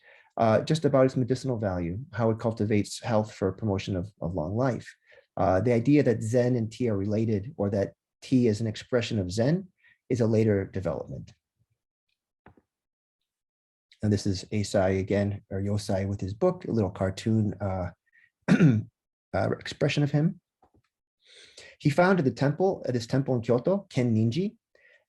just about its medicinal value, how it cultivates health for promotion of long life. The idea that Zen and tea are related, or that tea is an expression of Zen, is a later development. And this is Eisai again, or Yosai with his book, a little cartoon expression of him. He founded this temple in Kyoto, Ken Ninji,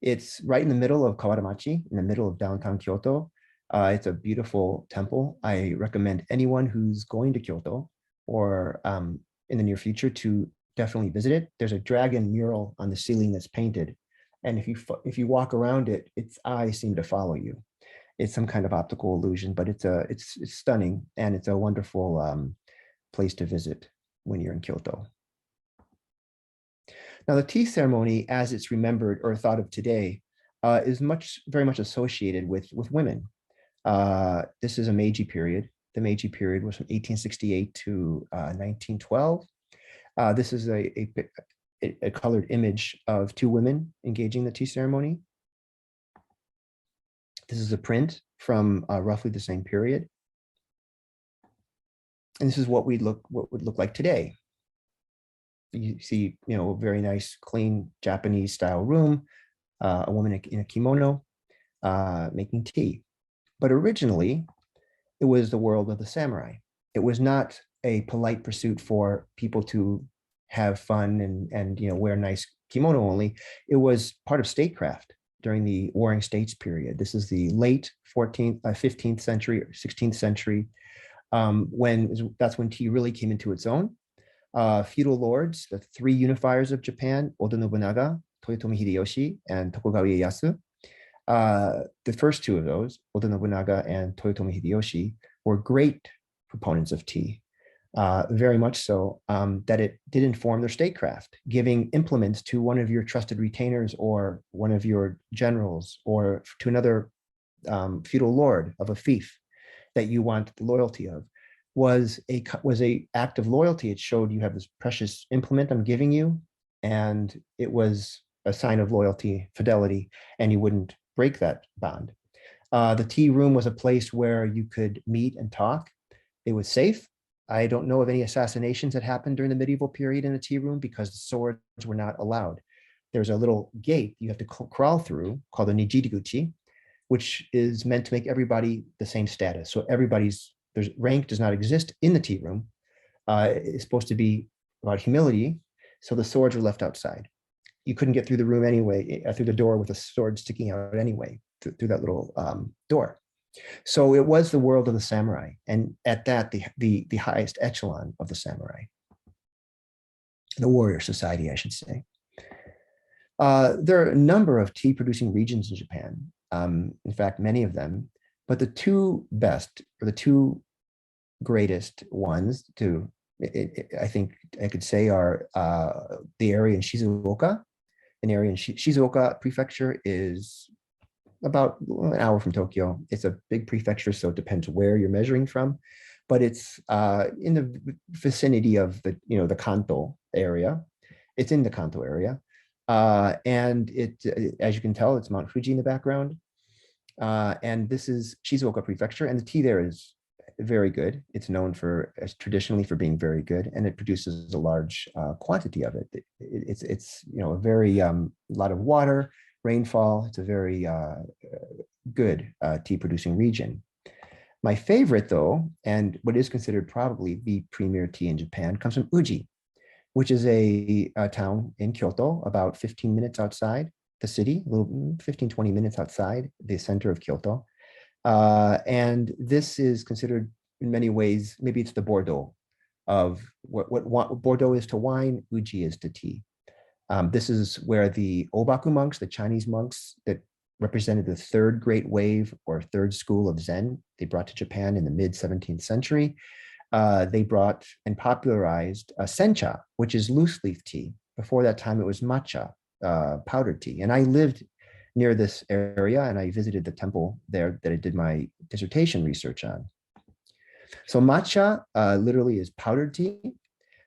It's right in the middle of Kawaramachi, in the middle of downtown Kyoto. It's a beautiful temple. I recommend anyone who's going to Kyoto or in the near future to definitely visit it. There's a dragon mural on the ceiling that's painted. And if you walk around it, its eyes seem to follow you. It's some kind of optical illusion, but it's stunning, and it's a wonderful place to visit when you're in Kyoto. Now, the tea ceremony, as it's remembered or thought of today, is very much associated with women. This is a Meiji period. The Meiji period was from 1868 to 1912. This is a colored image of two women engaging the tea ceremony. This is a print from roughly the same period. And this is what would look like today. You see, a very nice, clean Japanese style room, a woman in a kimono making tea. But originally, it was the world of the samurai. It was not a polite pursuit for people to have fun and wear nice kimono only. It was part of statecraft during the Warring States period. This is the late 15th century or 16th century, that's when tea really came into its own. Feudal lords, the three unifiers of Japan, Oda Nobunaga, Toyotomi Hideyoshi, and Tokugawa Ieyasu. The first two of those, Oda Nobunaga and Toyotomi Hideyoshi, were great proponents of tea, very much so that it did inform their statecraft, giving implements to one of your trusted retainers or one of your generals or to another feudal lord of a fief that you want the loyalty of. Was a act of loyalty. It showed you have this precious implement I'm giving you, and it was a sign of loyalty, fidelity, and you wouldn't break that bond. The tea room was a place where you could meet and talk. It was safe. I don't know of any assassinations that happened during the medieval period in the tea room because the swords were not allowed. There's a little gate you have to crawl through called the Nijiriguchi, which is meant to make everybody the same status. So rank does not exist in the tea room. It's supposed to be about humility. So the swords were left outside. You couldn't get through the room anyway, through the door with a sword sticking out anyway, through that little door. So it was the world of the samurai. And at that, the highest echelon of the samurai, the warrior society, I should say. There are a number of tea producing regions in Japan. In fact, many of them, but the two best, or the two greatest ones I think I could say are the area in Shizuoka. An area in Shizuoka Prefecture is about an hour from Tokyo. It's a big prefecture, so it depends where you're measuring from, but it's in the vicinity of the Kanto area. It's in the Kanto area, and as you can tell, it's Mount Fuji in the background. And this is Shizuoka Prefecture, and the tea there is very good. It's known traditionally for being very good, and it produces a large quantity of it. It's a very lot of water, rainfall. It's a very good tea producing region. My favorite, though, and what is considered probably the premier tea in Japan, comes from Uji, which is a town in Kyoto, about 15 minutes outside the city, 15-20 minutes outside the center of Kyoto. And this is considered in many ways, maybe it's the Bordeaux of what Bordeaux is to wine, Uji is to tea. This is where the Obaku monks, the Chinese monks that represented the third great wave or third school of Zen, they brought to Japan in the mid 17th century. They brought and popularized sencha, which is loose leaf tea. Before that time, it was matcha, powdered tea. And I lived near this area, and I visited the temple there that I did my dissertation research on. So matcha literally is powdered tea.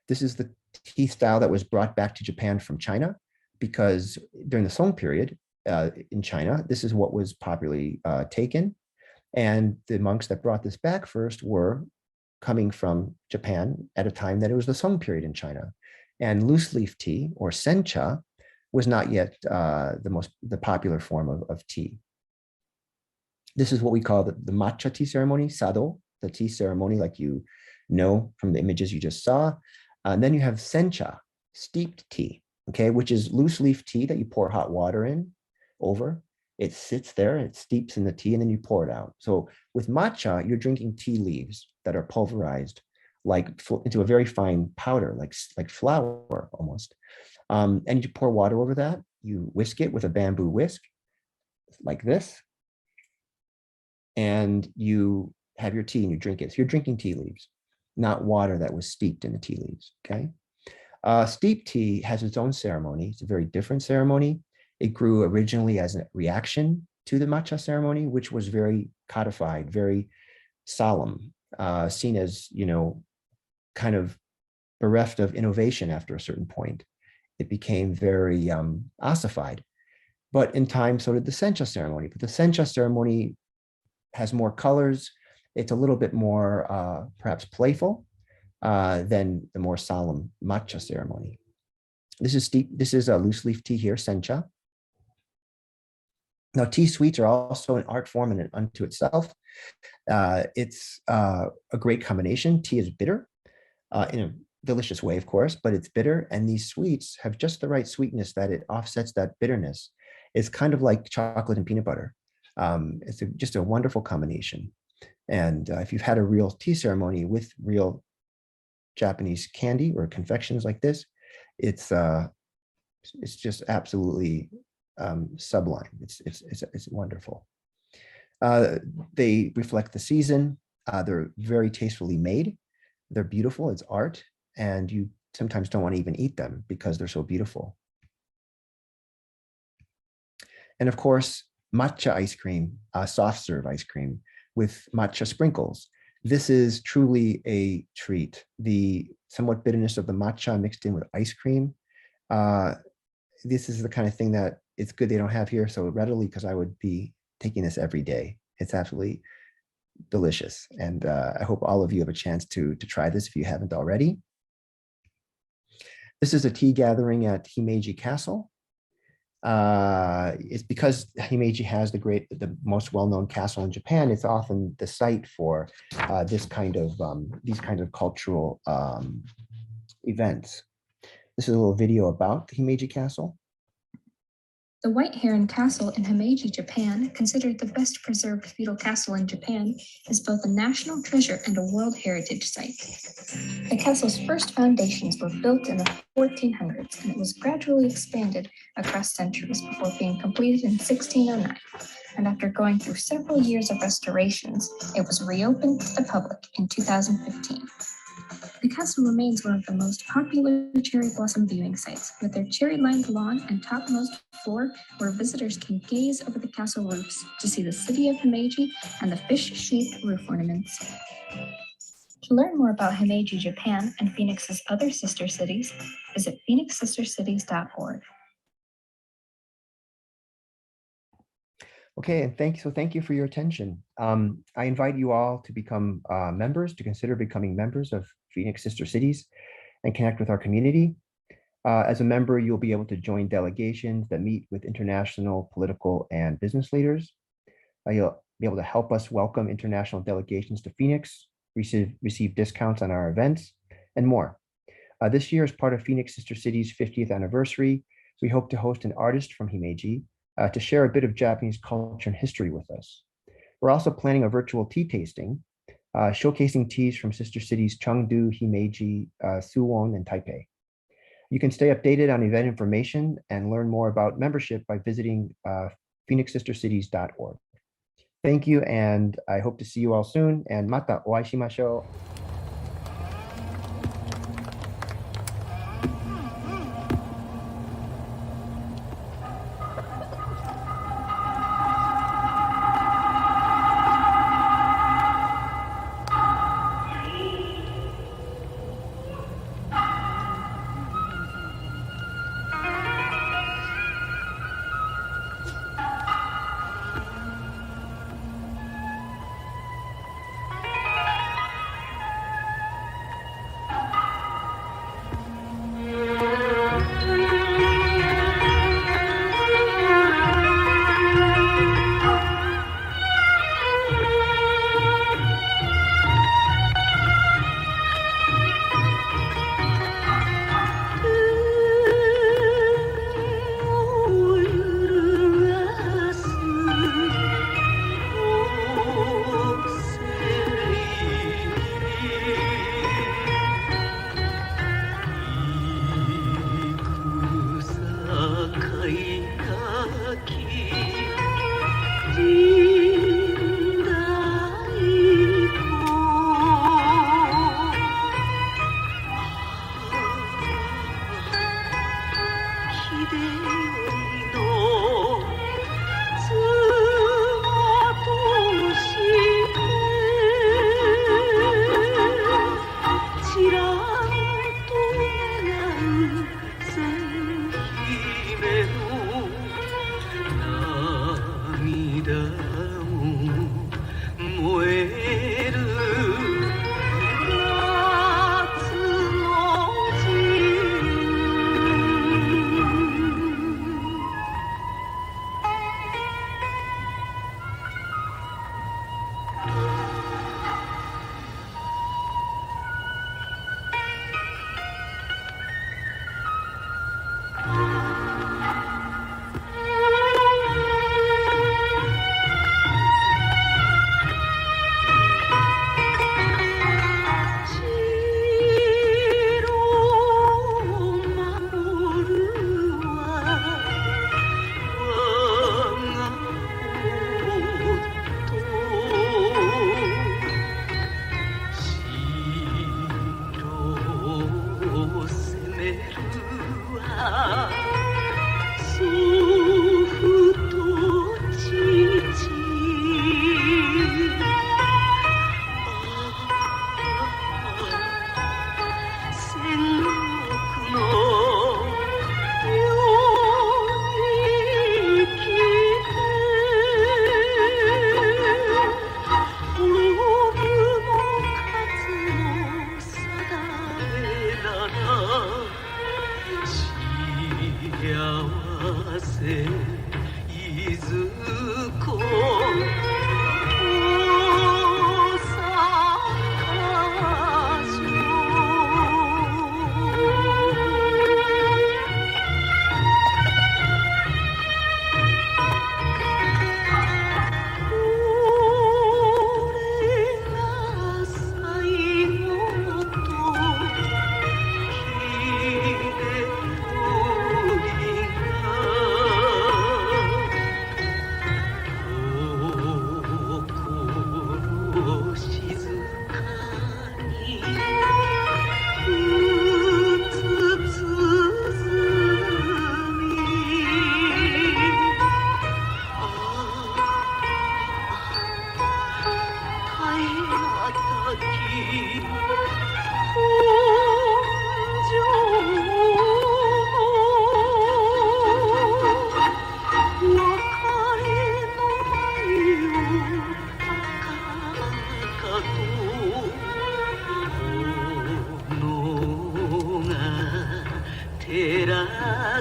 This is the tea style that was brought back to Japan from China, because during the Song period in China, this is what was popularly taken. And the monks that brought this back first were coming from Japan at a time that it was the Song period in China. And loose leaf tea, or sencha, was not yet the popular form of tea. This is what we call the matcha tea ceremony, sado, the tea ceremony like you know from the images you just saw. And then you have sencha, steeped tea, okay, which is loose leaf tea that you pour hot water in, over. It sits there, it steeps in the tea, and then you pour it out. So with matcha, you're drinking tea leaves that are pulverized into a very fine powder, like flour almost. And you pour water over that. You whisk it with a bamboo whisk, like this, and you have your tea and you drink it. So you're drinking tea leaves, not water that was steeped in the tea leaves. Okay. Steeped tea has its own ceremony. It's a very different ceremony. It grew originally as a reaction to the matcha ceremony, which was very codified, very solemn, seen as, kind of bereft of innovation after a certain point. It became very ossified. But in time, so did the sencha ceremony. But the sencha ceremony has more colors. It's a little bit more perhaps playful than the more solemn matcha ceremony. This is a loose leaf tea here, sencha. Now, tea sweets are also an art form in unto itself. It's a great combination. Tea is bitter in a delicious way, of course, but it's bitter. And these sweets have just the right sweetness that it offsets that bitterness. It's kind of like chocolate and peanut butter. It's just a wonderful combination. And if you've had a real tea ceremony with real Japanese candy or confections like this, it's just absolutely sublime. It's wonderful. They reflect the season. They're very tastefully made. They're beautiful. It's art, and you sometimes don't want to even eat them because they're so beautiful. And of course, matcha ice cream, soft serve ice cream with matcha sprinkles. This is truly a treat. The somewhat bitterness of the matcha mixed in with ice cream. This is the kind of thing that it's good they don't have here so readily, because I would be taking this every day. It's absolutely delicious. And I hope all of you have a chance to try this if you haven't already. This is a tea gathering at Himeji Castle. It's because Himeji has the most well-known castle in Japan. It's often the site for these kind of cultural events. This is a little video about the Himeji Castle. The White Heron Castle in Himeji, Japan, considered the best preserved feudal castle in Japan, is both a national treasure and a World Heritage Site. The castle's first foundations were built in the 1400s, and it was gradually expanded across centuries before being completed in 1609. And after going through several years of restorations, it was reopened to the public in 2015. The castle remains one of the most popular cherry blossom viewing sites, with their cherry-lined lawn and topmost floor where visitors can gaze over the castle roofs to see the city of Himeji and the fish-shaped roof ornaments. To learn more about Himeji, Japan, and Phoenix's other sister cities, visit phoenixsistercities.org. Okay, and thank you for your attention. I invite you all to become members, to consider becoming members of Phoenix Sister Cities and connect with our community. As a member, you'll be able to join delegations that meet with international, political, and business leaders. You'll be able to help us welcome international delegations to Phoenix, receive discounts on our events, and more. This year, as part of Phoenix Sister Cities' 50th anniversary, we hope to host an artist from Himeji to share a bit of Japanese culture and history with us. We're also planning a virtual tea tasting, showcasing teas from sister cities Chengdu, Himeji, Suwon, and Taipei. You can stay updated on event information and learn more about membership by visiting phoenixsistercities.org. Thank you, and I hope to see you all soon, and mata o ai shimashou. 人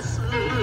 生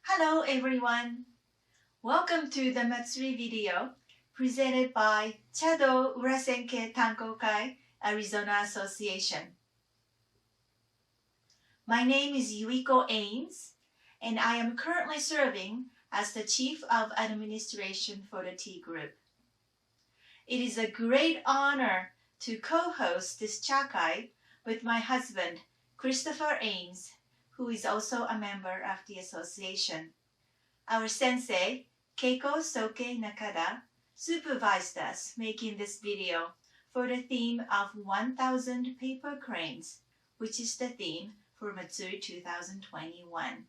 Hello everyone! Welcome to the Matsuri video presented by Chado Urasenke Tankokai Arizona Association. My name is Yuiko Ames and I am currently serving as the Chief of Administration for the Tea Group. It is a great honor to co-host this Chakai with my husband, Christopher Ames, who is also a member of the association. Our sensei, Keiko Soke Nakada, supervised us making this video for the theme of 1,000 paper cranes, which is the theme for Matsuri 2021.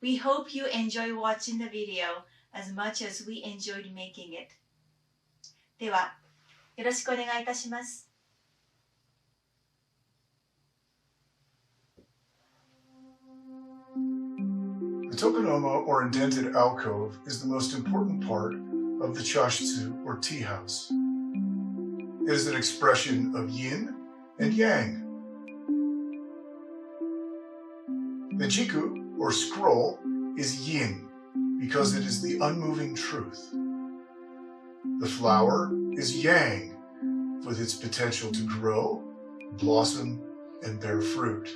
We hope you enjoy watching the video as much as we enjoyed making it. では、よろしくお願いいたします。The tokonoma, or indented alcove, is the most important part of the chashitsu, or tea house. It is an expression of yin and yang. The jiku, or scroll, is yin because it is the unmoving truth. The flower is yang with its potential to grow, blossom, and bear fruit.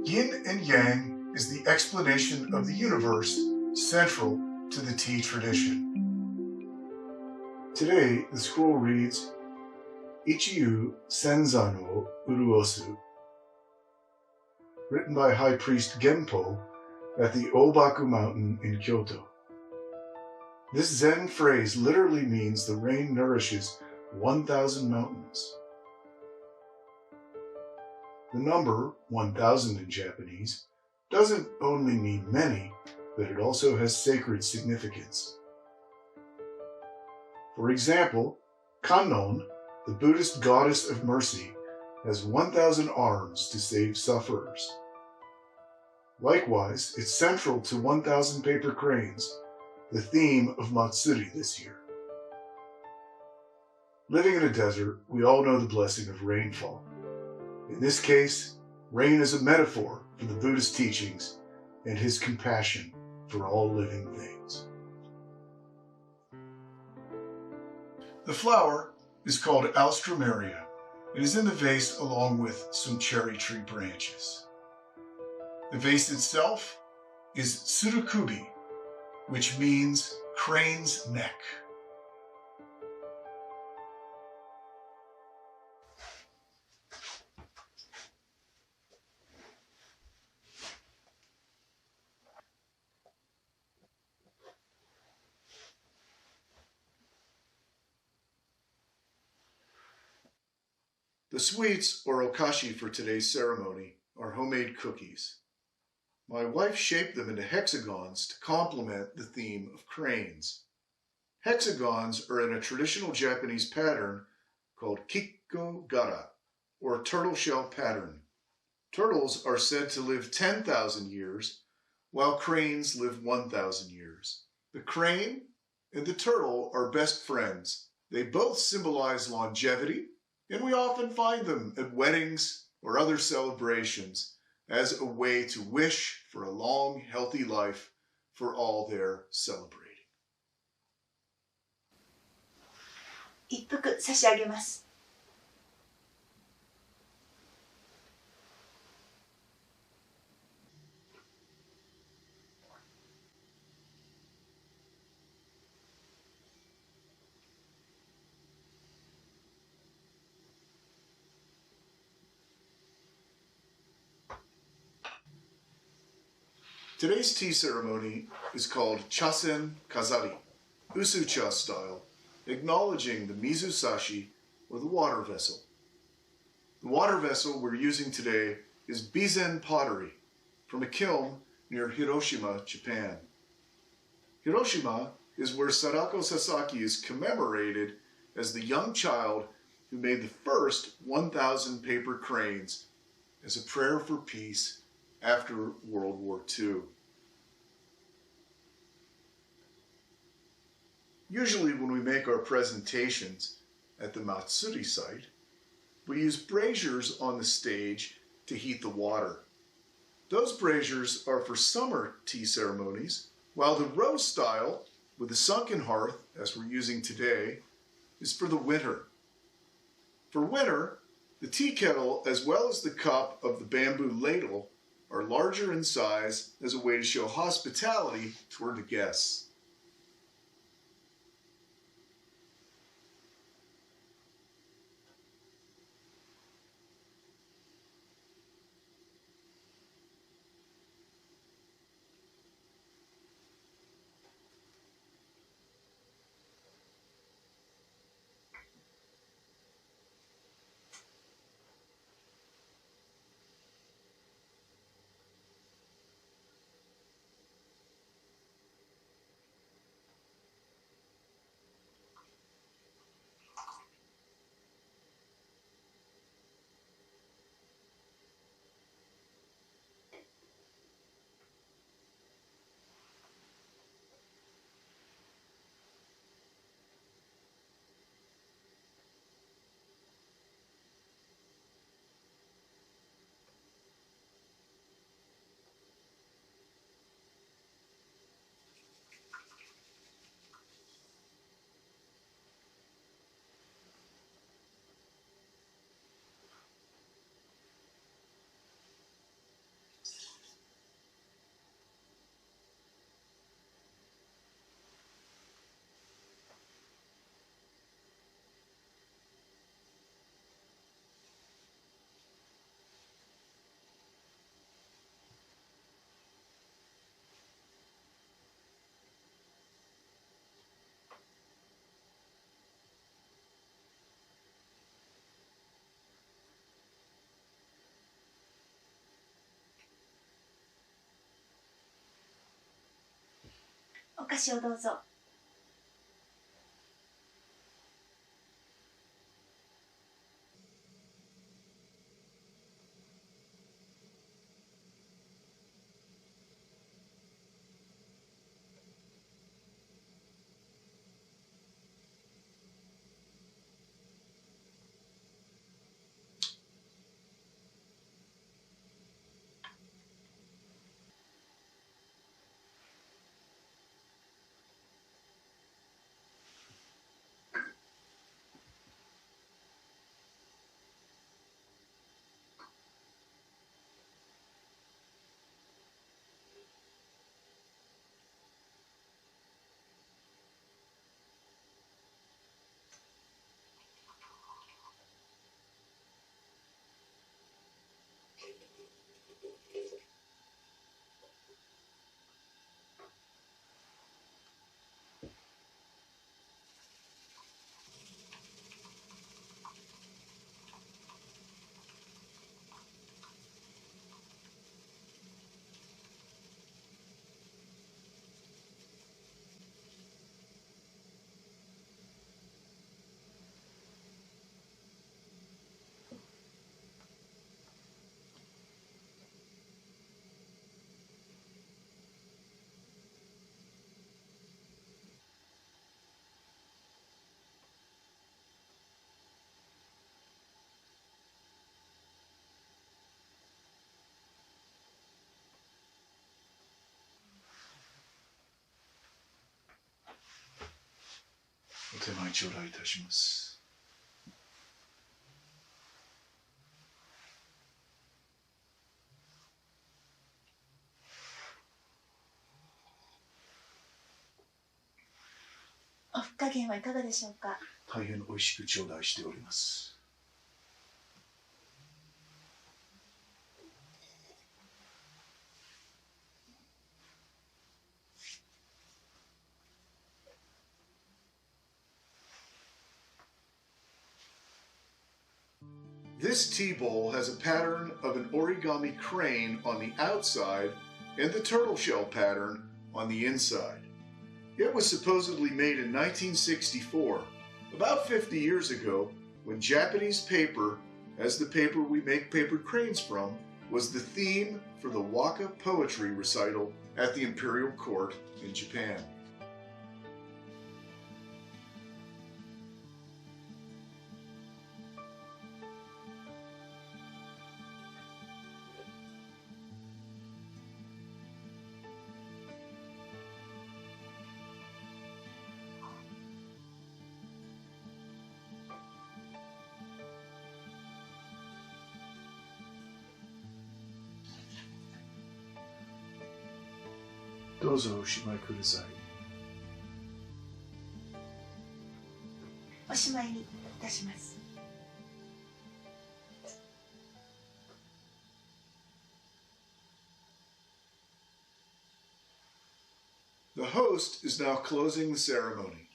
Yin and yang is the explanation of the universe central to the tea tradition. Today, the scroll reads, Ichiyu Senza no Uruosu, written by High Priest Genpo at the Obaku Mountain in Kyoto. This Zen phrase literally means the rain nourishes 1,000 mountains. The number 1,000 in Japanese doesn't only mean many, but it also has sacred significance. For example, Kannon, the Buddhist goddess of mercy, has 1,000 arms to save sufferers. Likewise, it's central to 1,000 paper cranes, the theme of Matsuri this year. Living in a desert, we all know the blessing of rainfall. In this case, rain is a metaphor for the Buddhist teachings and his compassion for all living things. The flower is called Alstroemeria. It is in the vase along with some cherry tree branches. The vase itself is Tsurukubi, which means crane's neck. The sweets, or okashi, for today's ceremony are homemade cookies. My wife shaped them into hexagons to complement the theme of cranes. Hexagons are in a traditional Japanese pattern called Kikko Gara, or turtle shell pattern. Turtles are said to live 10,000 years, while cranes live 1,000 years. The crane and the turtle are best friends. They both symbolize longevity, and we often find them at weddings or other celebrations as a way to wish for a long, healthy life for all they're celebrating. 一服差し上げます。Today's tea ceremony is called Chasen Kazari, Usucha style, acknowledging the mizusashi, or the water vessel. The water vessel we're using today is Bizen pottery from a kiln near Hiroshima, Japan. Hiroshima is where Sadako Sasaki is commemorated as the young child who made the first 1,000 paper cranes as a prayer for peace after World War II. Usually when we make our presentations at the Matsuri site, we use braziers on the stage to heat the water. Those braziers are for summer tea ceremonies, while the rose style, with the sunken hearth, as we're using today, is for the winter. For winter, the tea kettle, as well as the cup of the bamboo ladle, are larger in size as a way to show hospitality toward the guests.お菓子をどうぞ。お手前頂戴いたします。おふ加減はいかがでしょうか。大変美味しく頂戴しております。This tea bowl has a pattern of an origami crane on the outside and the turtle shell pattern on the inside. It was supposedly made in 1964, about 50 years ago, when Japanese paper, as the paper we make papered cranes from, was the theme for the waka poetry recital at the imperial court in Japan. Dozo oshimai kudasai. おしまいにいたします。The host is now closing the ceremony.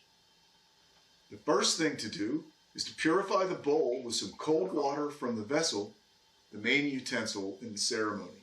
The first thing to do is to purify the bowl with some cold water from the vessel, the main utensil in the ceremony.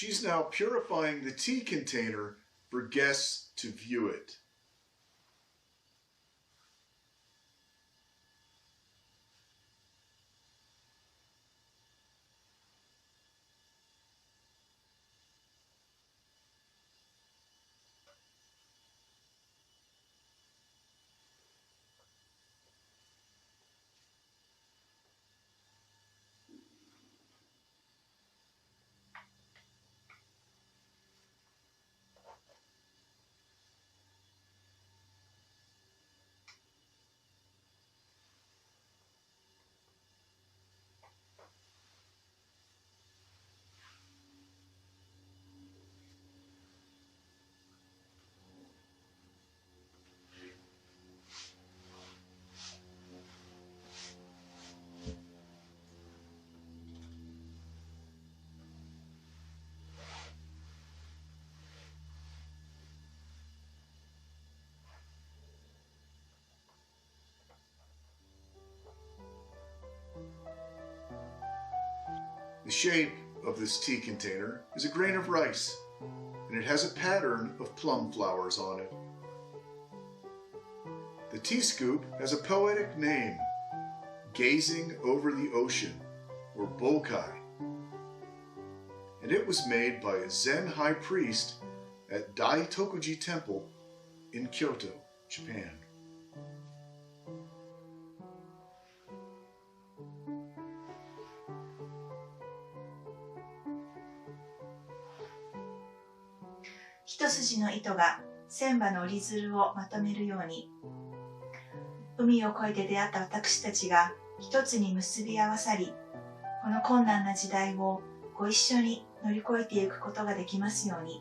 She's now purifying the tea container for guests to view it. The shape of this tea container is a grain of rice, and it has a pattern of plum flowers on it. The tea scoop has a poetic name, Gazing Over the Ocean, or Bokai, and it was made by a Zen high priest at Daitokuji Temple in Kyoto, Japan. 一筋の糸が千羽の折り鶴をまとめるように、海を越えて出会った私たちが一つに結び合わさり、この困難な時代をご一緒に乗り越えていくことができますように。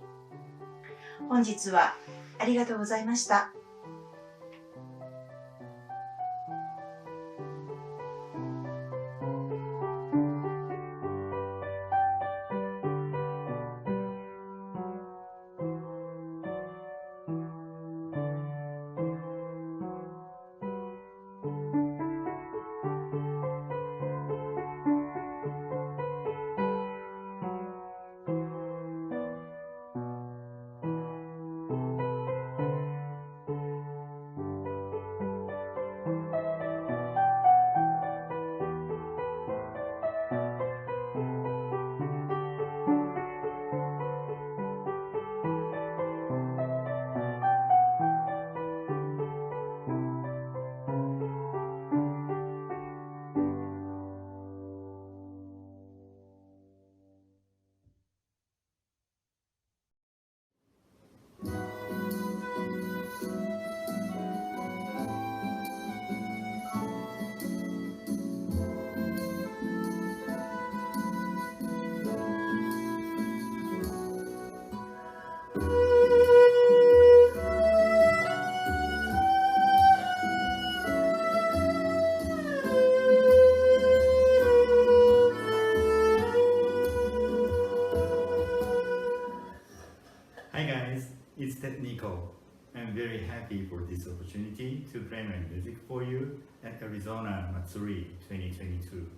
本日はありがとうございました。Hi guys, it's Nico. I'm very happy for this opportunity to play my music for you at Arizona Matsuri 2022.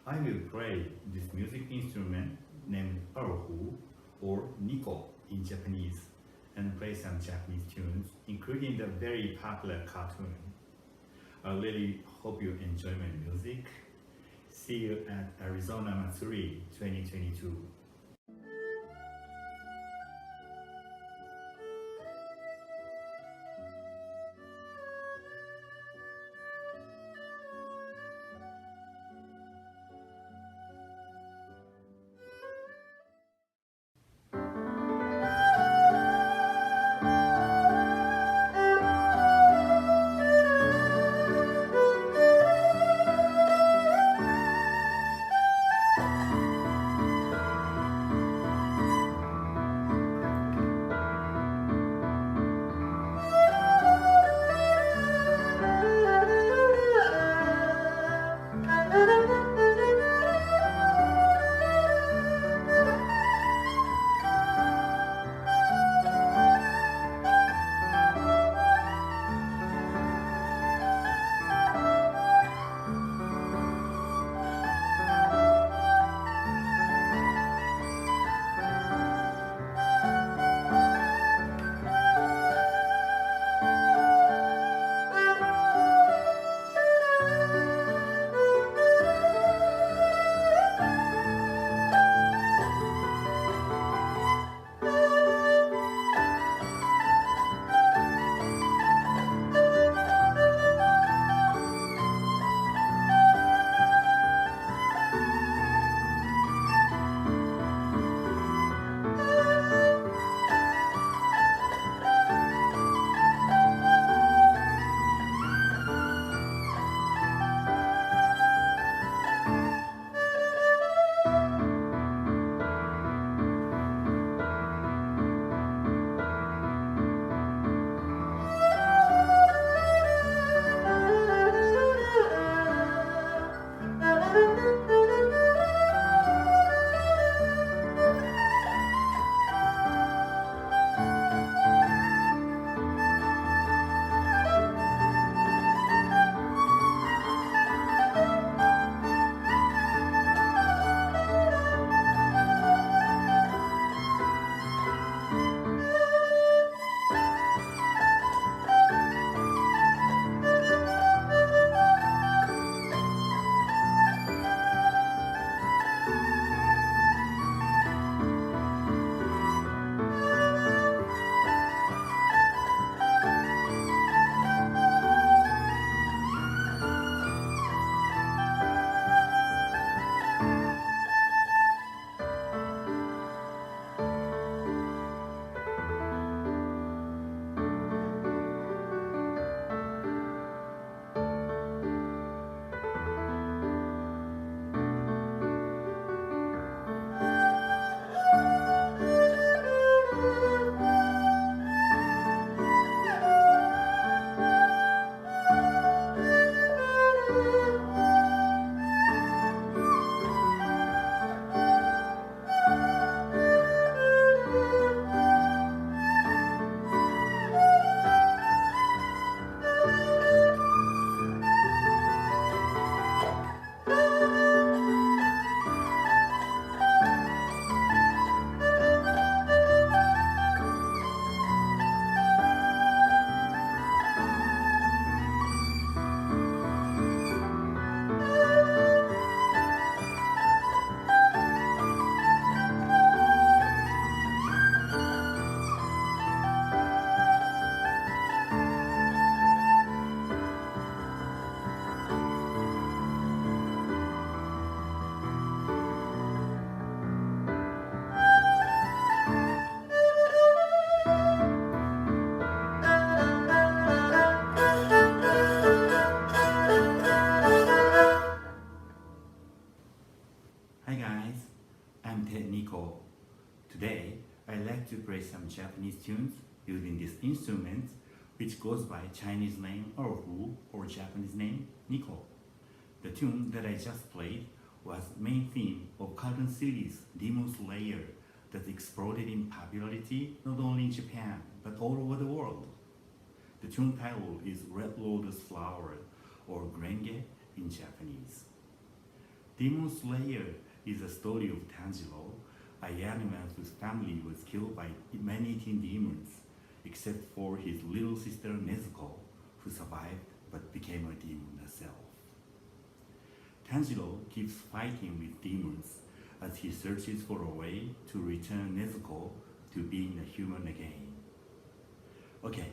I will play this music instrument named Arohu or Niko in Japanese and play some Japanese tunes, including the very popular cartoon. I really hope you enjoy my music. See you at Arizona Matsuri 2022. Today, I'd like to play some Japanese tunes using this instrument, which goes by Chinese name Oru or Japanese name Niko. The tune that I just played was main theme of cartoon series Demon Slayer that exploded in popularity not only in Japan but all over the world. The tune title is Red Lotus Flower or Grenge in Japanese. Demon Slayer is a story of Tanjiro, a young man whose family was killed by man-eating demons, except for his little sister Nezuko, who survived but became a demon herself. Tanjiro keeps fighting with demons as he searches for a way to return Nezuko to being a human again. Okay,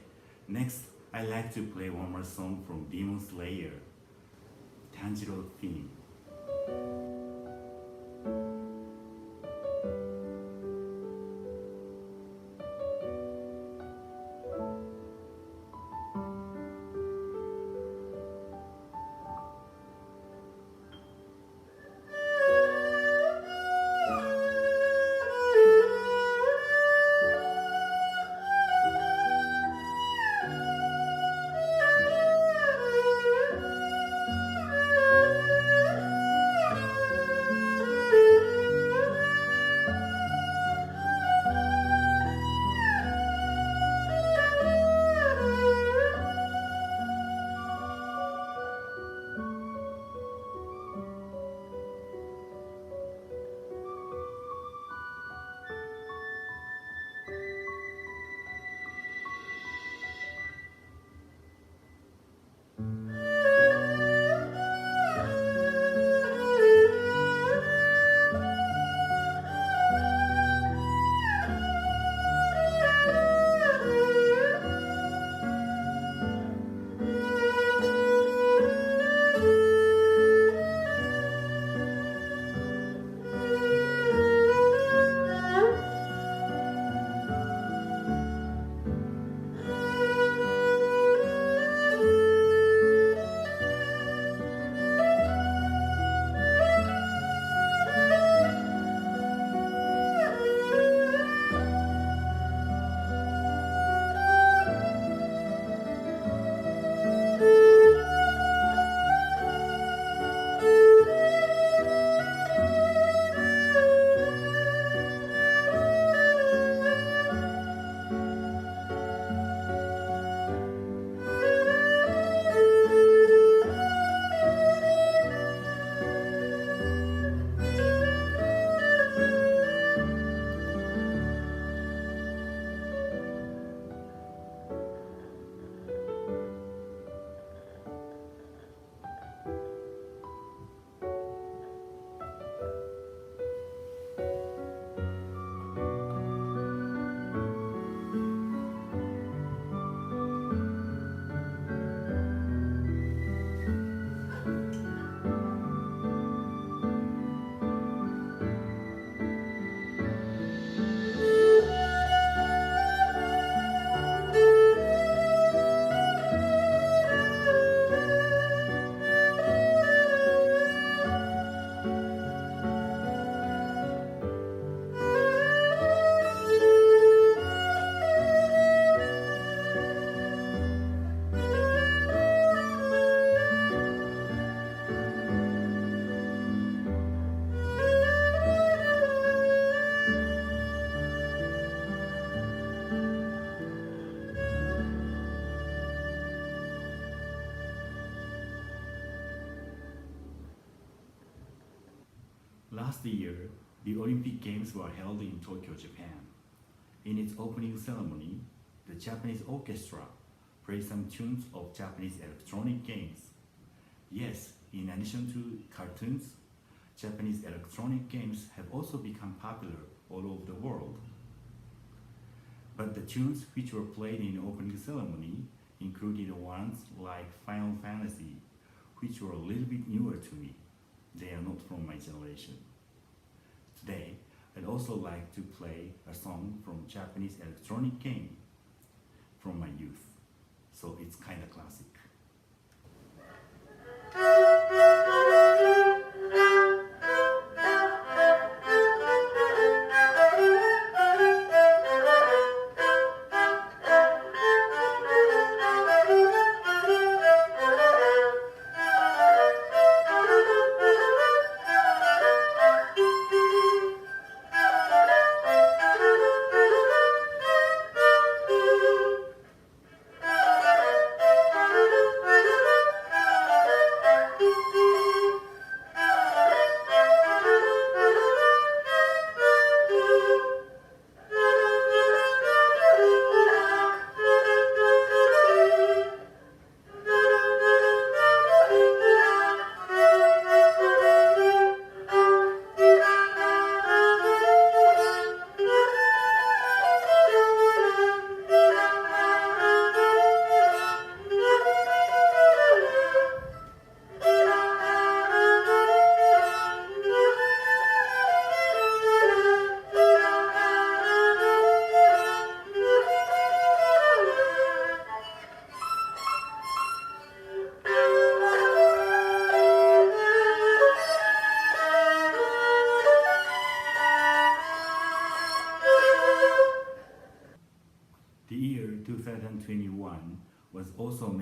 next I'd like to play one more song from Demon Slayer, Tanjiro theme. Last year, the Olympic Games were held in Tokyo, Japan. In its opening ceremony, the Japanese orchestra played some tunes of Japanese electronic games. Yes, in addition to cartoons, Japanese electronic games have also become popular all over the world. But the tunes which were played in the opening ceremony included ones like Final Fantasy, which were a little bit newer to me. They are not from my generation. Today, I'd also like to play a song from Japanese electronic game from my youth, so it's kind of classic.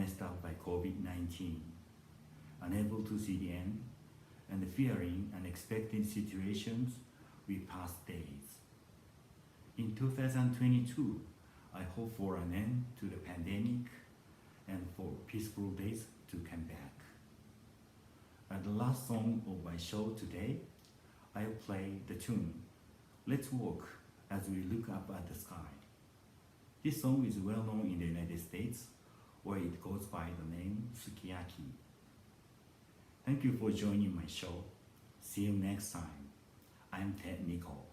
messed up by COVID-19, unable to see the end, and fearing unexpected situations, we passed days. In 2022, I hope for an end to the pandemic and for peaceful days to come back. At the last song of my show today, I'll play the tune, Let's Walk as we look up at the sky. This song is well known in the United States, where it goes by the name Sukiyaki. Thank you for joining my show. See you next time. I'm Ted Nicole.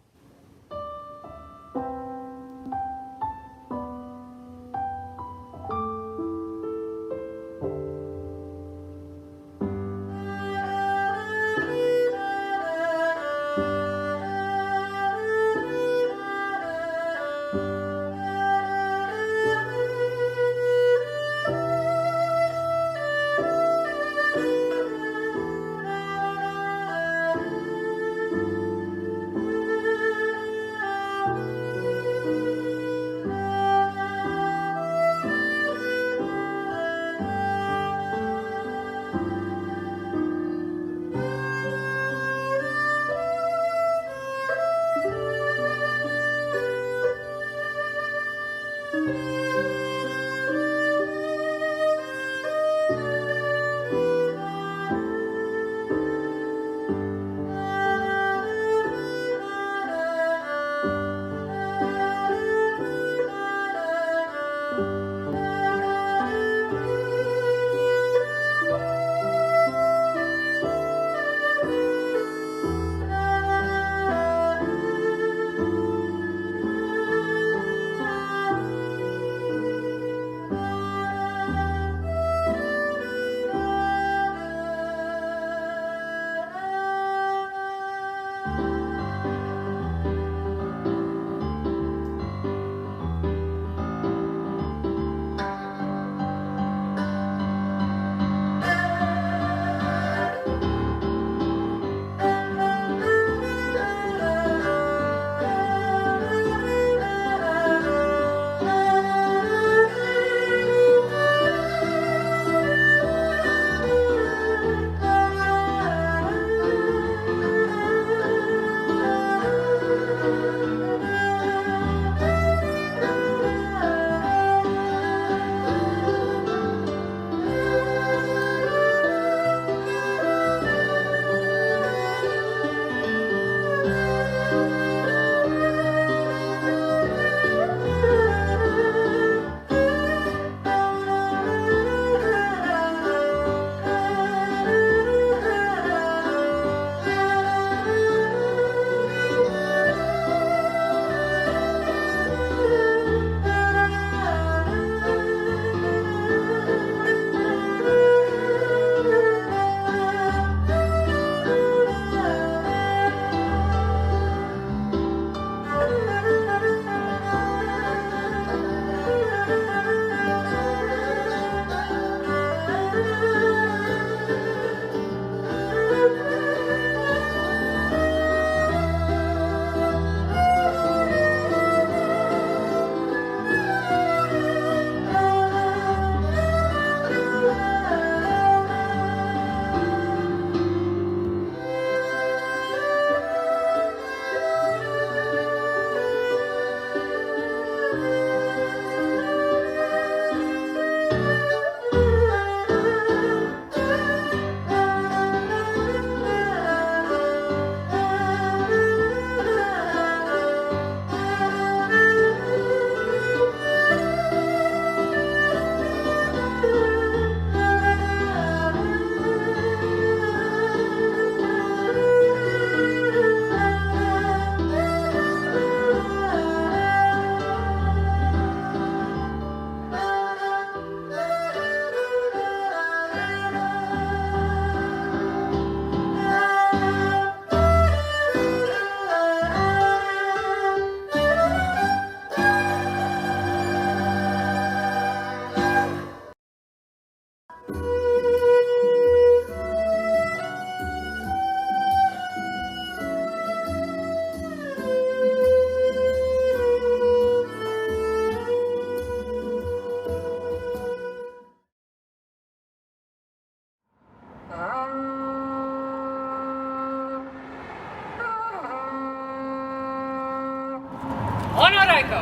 Karaiko!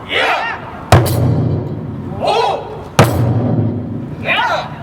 Yeah! Oh! Yeah!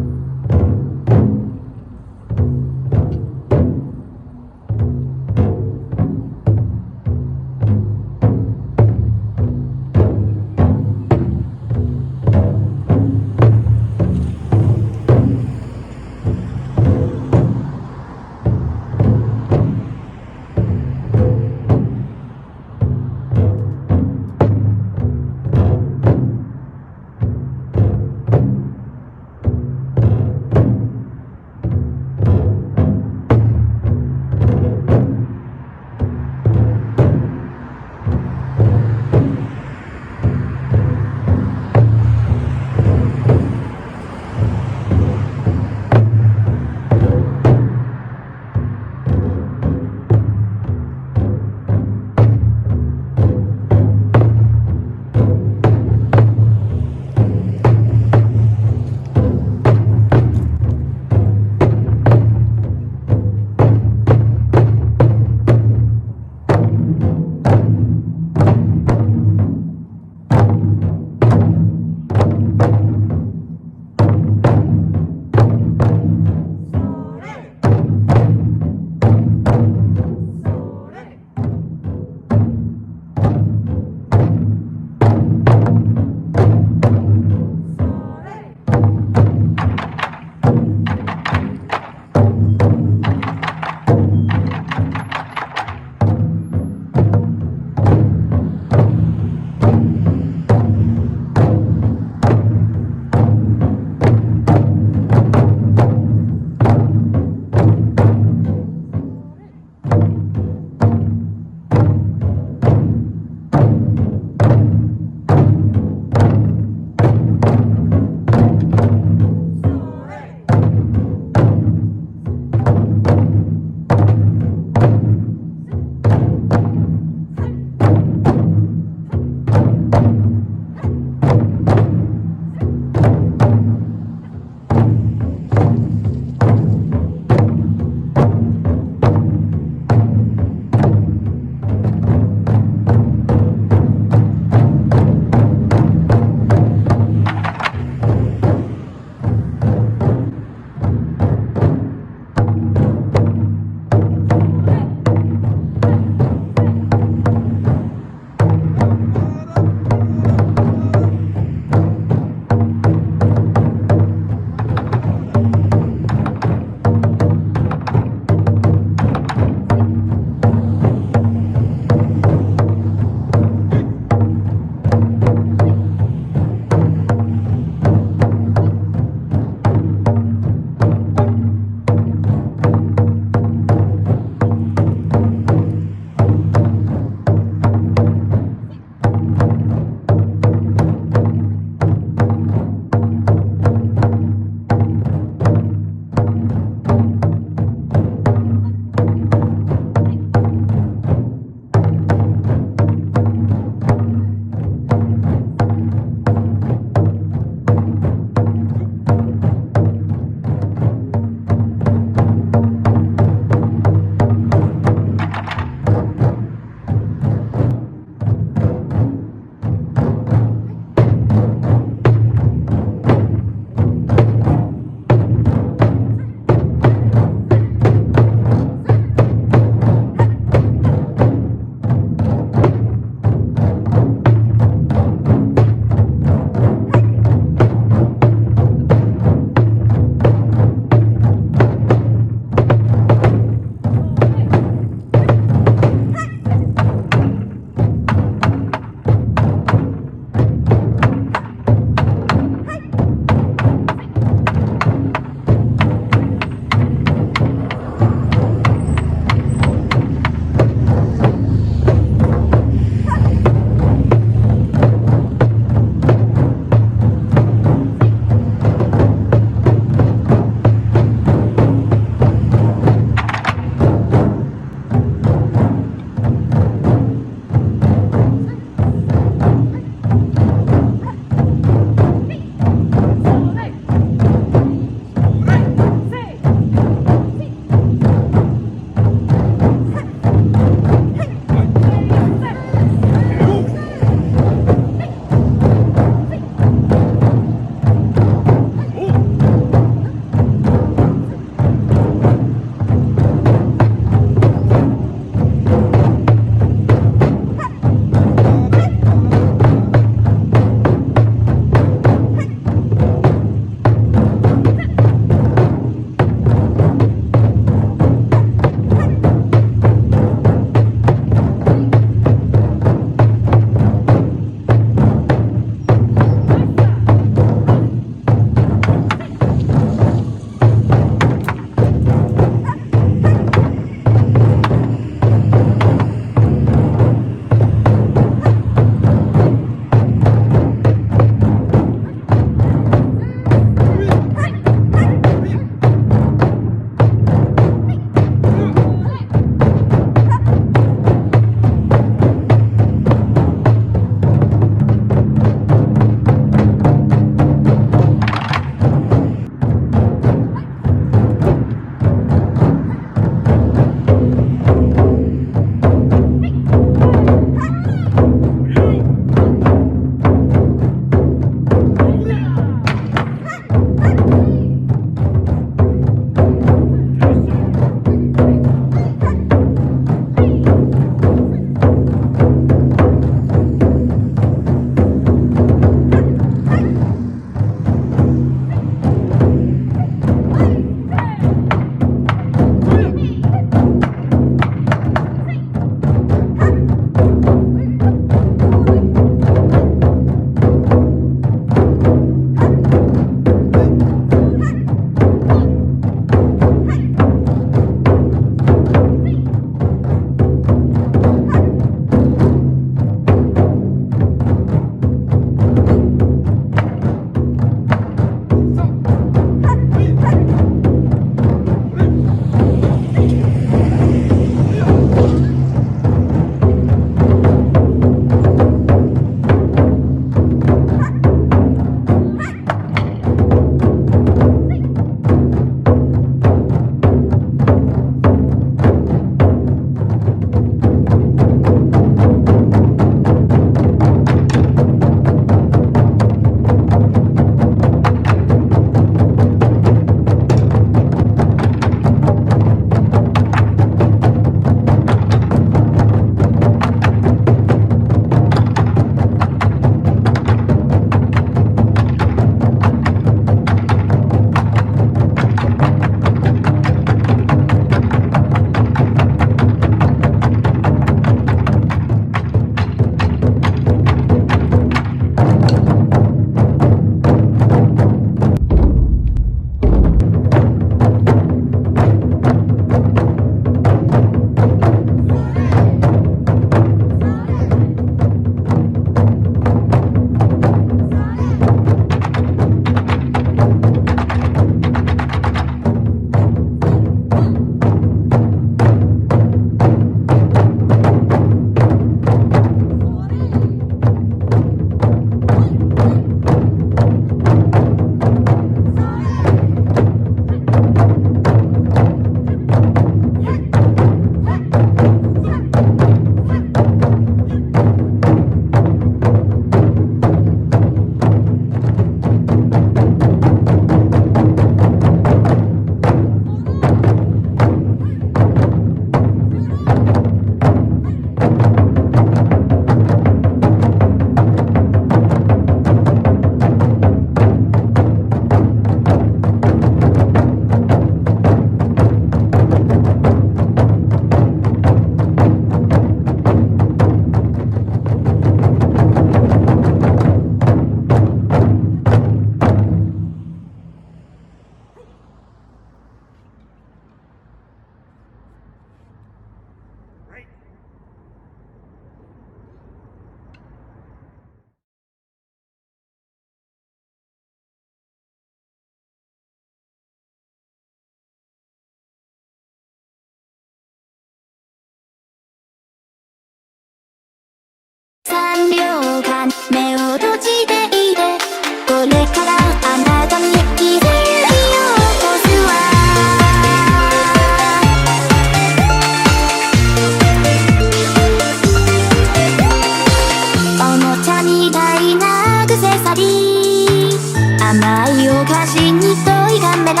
いお菓子に問いがめら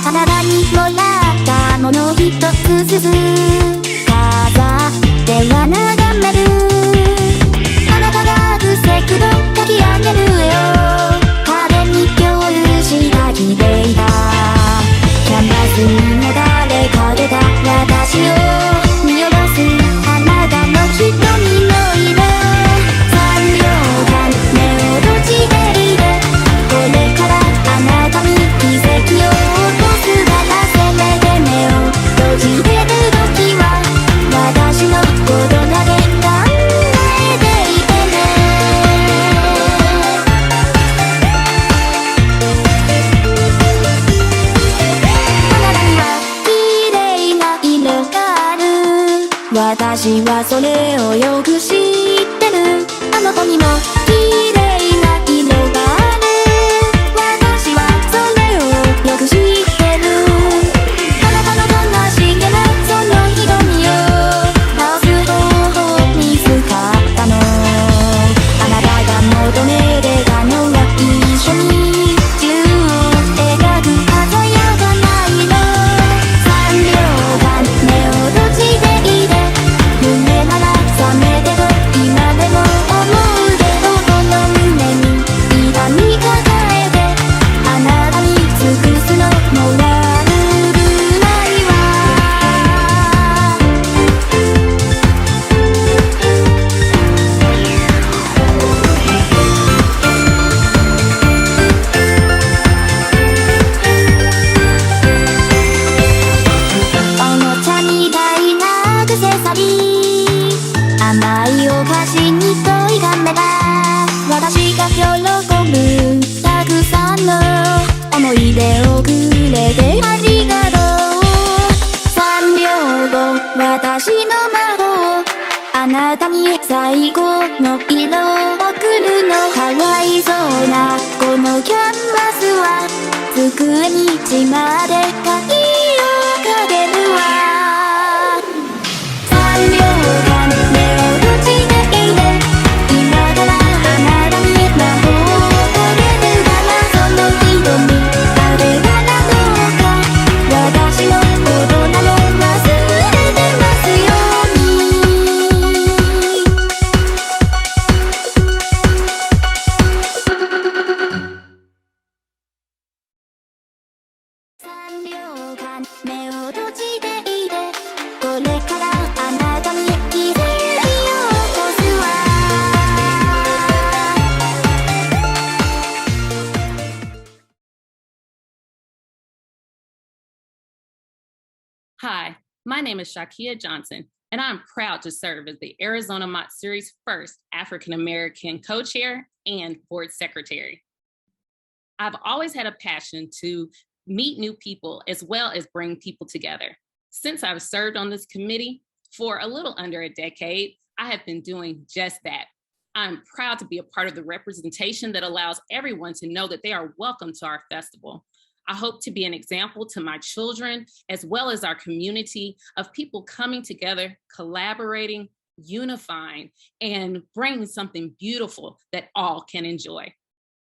あなたにもらったもの一つずつ飾っては眺めるあなたが不正句と書き上げる絵を壁に共有した綺麗だキャンバスにも誰かけた私を見下ろすあなたの瞳の色3秒間目を閉じていてこれからあなたに奇跡を起こすからせめて目を閉じてる時は私のことだけ考えていてねあなたには綺麗な色がある私はそれをよく知ってるあの子にも綺麗な色がある私はそれをよく知ってるあなたの悲しげなその瞳を直す方法見つかったのあなたが求めてたのは一緒に宙を描く鮮やかな色3秒間目を閉じていて夢なら覚めてと今でも思うけどこの胸に痛み抱えてあなたに尽くすのもらうぐらいはおもちゃみたいなアクセサリー甘いお菓子に問いがめた私が喜ぶたくさんの思い出をくれてありがとう3秒後私の魔法あなたに最後の色を送るのかわいそうなこのキャンバスは机に血まで描いかけるわ3秒間目を閉じていて今からあなたに魔法をかけるからその瞳あれからどうか私のことなど忘れてますように3秒間目を閉じていてこれからあなたに奇跡を起こすわHi, my name is Shakia Johnson, and I'm proud to serve as the Arizona Matsuri's first African American co-chair and board secretary. I've always had a passion to meet new people as well as bring people together. Since I've served on this committee for a little under a decade, I have been doing just that. I'm proud to be a part of the representation that allows everyone to know that they are welcome to our festival. I hope to be an example to my children, as well as our community, of people coming together, collaborating, unifying, and bringing something beautiful that all can enjoy.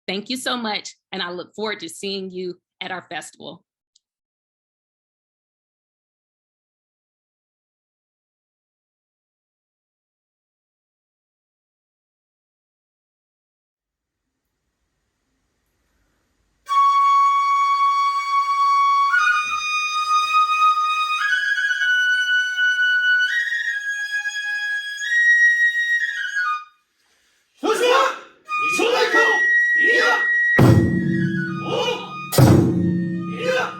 Thank you so much, and I look forward to seeing you at our festival. Yeah!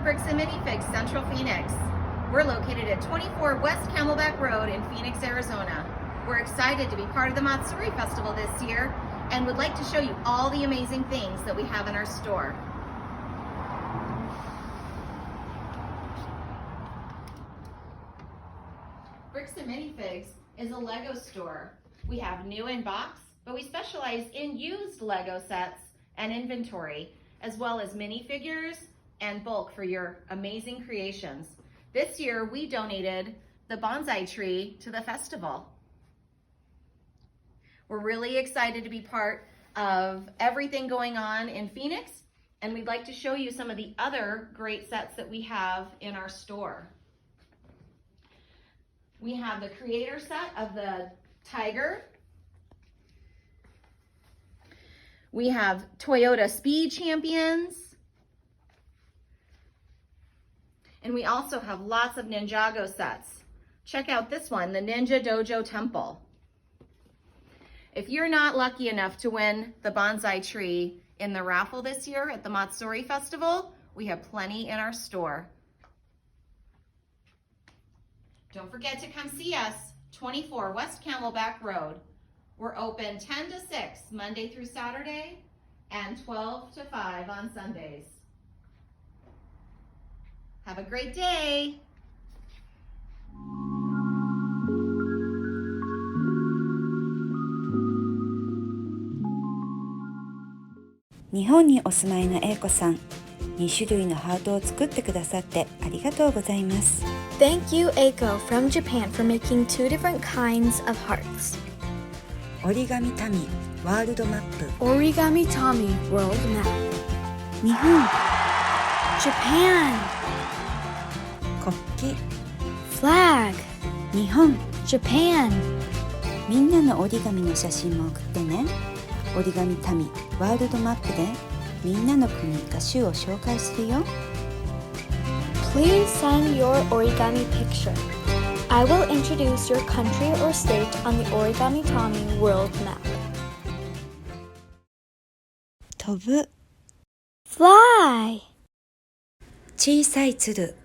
Bricks and Minifigs Central Phoenix. We're located at 24 West Camelback Road in Phoenix, Arizona. We're excited to be part of the Matsuri Festival this year and would like to show you all the amazing things that we have in our store. Bricks and Minifigs is a Lego store. We have new in box, but we specialize in used Lego sets and inventory, as well as minifigures and bulk for your amazing creations. This year, we donated the bonsai tree to the festival. We're really excited to be part of everything going on in Phoenix, and we'd like to show you some of the other great sets that we have in our store. We have the creator set of the Tiger. We have Toyota Speed Champions. And we also have lots of Ninjago sets. Check out this one, the Ninja Dojo Temple. If you're not lucky enough to win the bonsai tree in the raffle this year at the Matsuri Festival, we have plenty in our store. Don't forget to come see us, 24 West Camelback Road. We're open 10 to 6, Monday through Saturday, and 12 to 5 on Sundays. Have a great day. 日本にお住まいの英子さん、2種類のハートを作ってくださってありがとうございます。Thank you, Eiko from Japan, for making 2 different kinds of hearts. 折り紙タミワールドマップ Origami Tommy World Map. 日本 Japan. 国旗 Flag. 日本 Japan. みんなの折り紙の写真も送ってね。折り紙タミワールドマップでみんなの国歌集を紹介するよ。Please send your origami picture. I will introduce your country or state on the Origami Tommy World Map. 飛ぶ Fly. 小さい鶴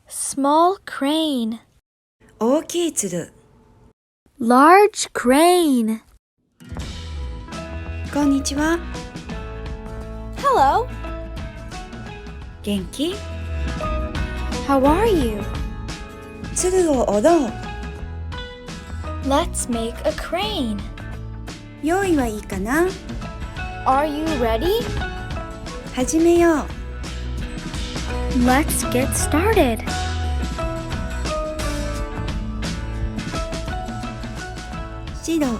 Small crane. 大きい鶴 Large crane. こんにちは Hello. 元気 How are you? 鶴を折ろう Let's make a crane. 用意はいいかな Are you ready? 始めよう Let's get started. 白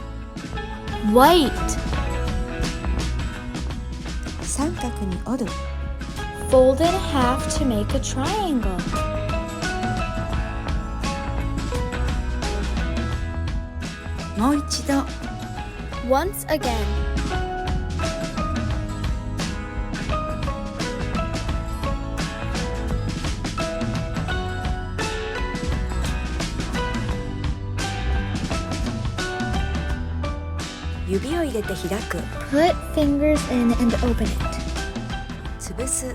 White. 三角に折る Fold in half to make a triangle. もう一度 Once again.「指を入れて開く」 Put fingers in and open it. 「潰す」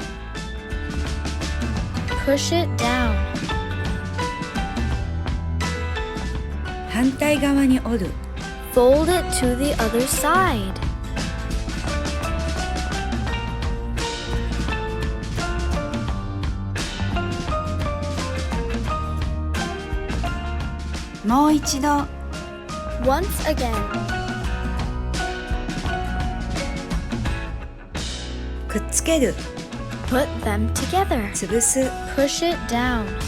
Push it down. 「反対側に折る」 Fold it to the other side. 「もう一度」 Once again. 「くっつける」 Put them together. 「潰す」 Push it down. 「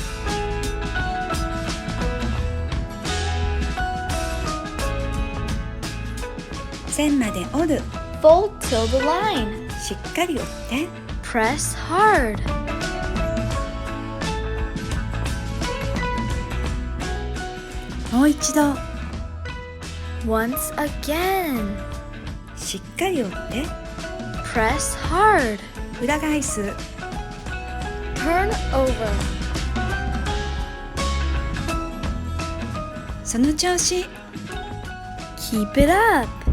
線まで折る」 Fold till the line. 「しっかり折って」 Press hard. 「もう一度」 Once again. 「しっかり折って」 Press hard. 「裏返す」 Turn over. 「その調子」 Keep it up. 「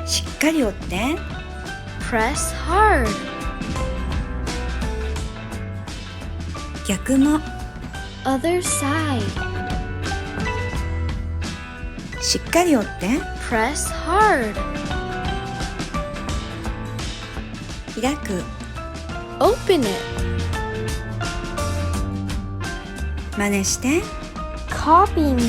しっかり折って Press hard. 逆も Other side. しっかり折って Press hard. 開く Open it. 真似して Copy me.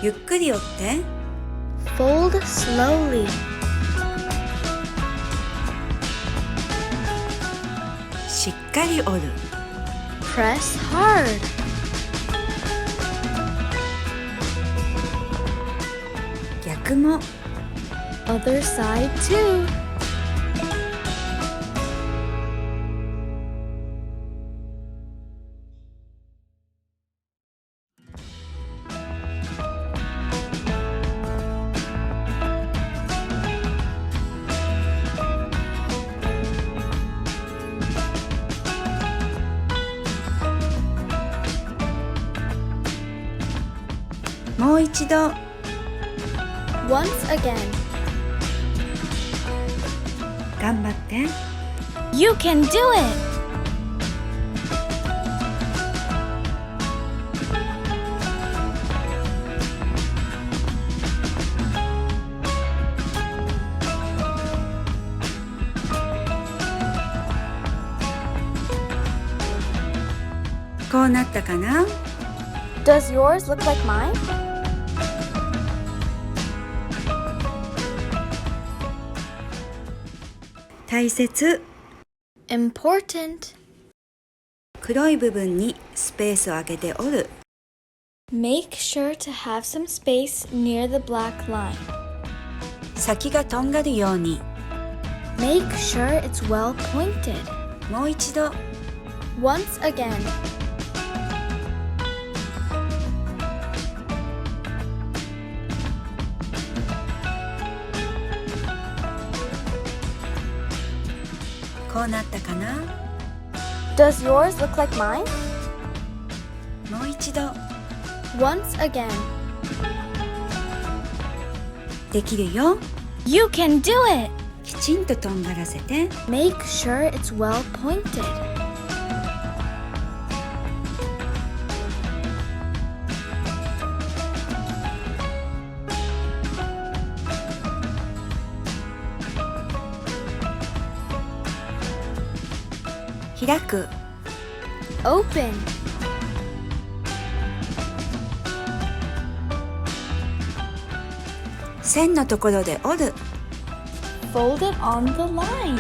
ゆっくり折って Fold slowly. しっかり折る Press hard. 逆も Other side too. もう一度 Once again. 頑張って You can do it. こうなったかな Does yours look like mine? 大切 Important. 黒い部分にスペースを空けて折る Make sure to have some space near the black line. 先がとんがるように Make sure it's well pointed. もう一度 Once again. こうなったかな Does yours look like mine? もう一度 Once again. できるよ You can do it. きちんととんがらせて Make sure it's well pointed. 開く Open. 線のところで折る Fold it on the line.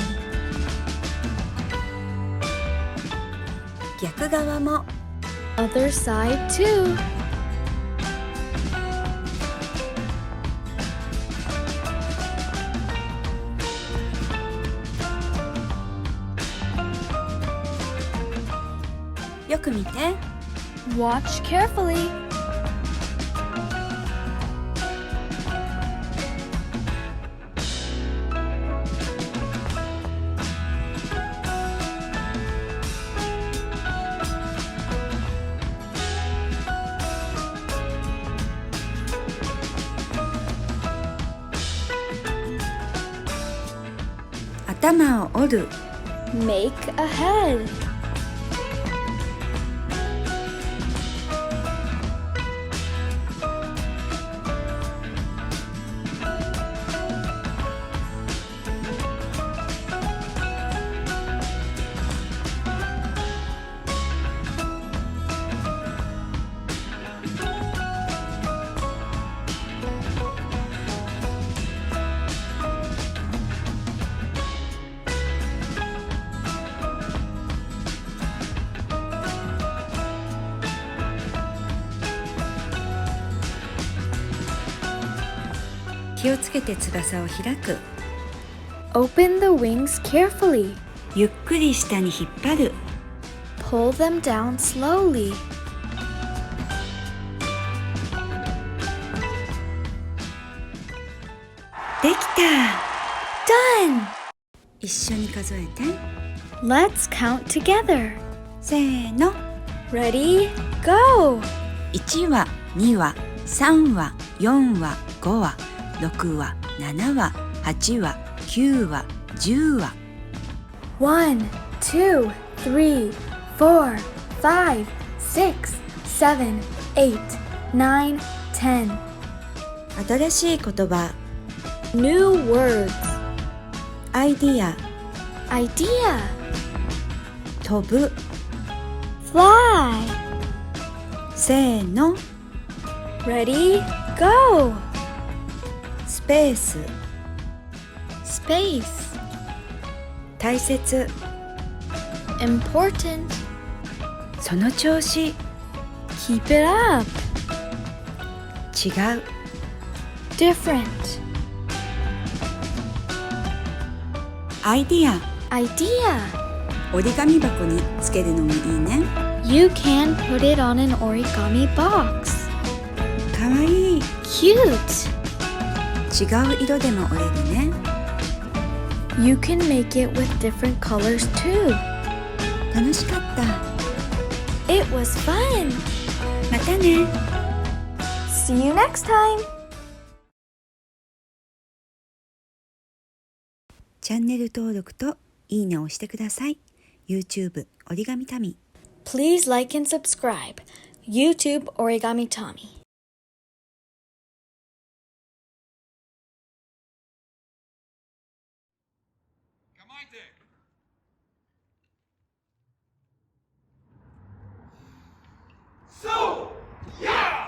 逆側も Other side too. よく見て Watch carefully. 頭を折る Make a head. 気をつけて翼を開く Open the wings carefully. ゆっくり下に引っ張る Pull them down slowly. できた Done. 一緒に数えて Let's count together. せーの Ready? go! 1話、2話、3話、4話、5話、6話、7話、8話、9話、10話。1, 2, 3, 4, 5, 6, 7, 8, 9, 10. 新しい言葉。New words. アイディア。Idea. 飛ぶ。Fly. せーの。Ready, go! スペース。Space. 大切。Important. その調子。Keep it up. 違う。Different. アイディア。Idea. 折り紙箱につけるのもいいね。You can put it on an origami box. かわいい。Cute. 違う色でも折れるね。You can make it with different colors too. 楽しかった。It was fun. またね。See you next time. チャンネル登録といいねを押してください。YouTube 折り紙タミ。Please like and subscribe. YouTube Origami Tommy. So, yeah!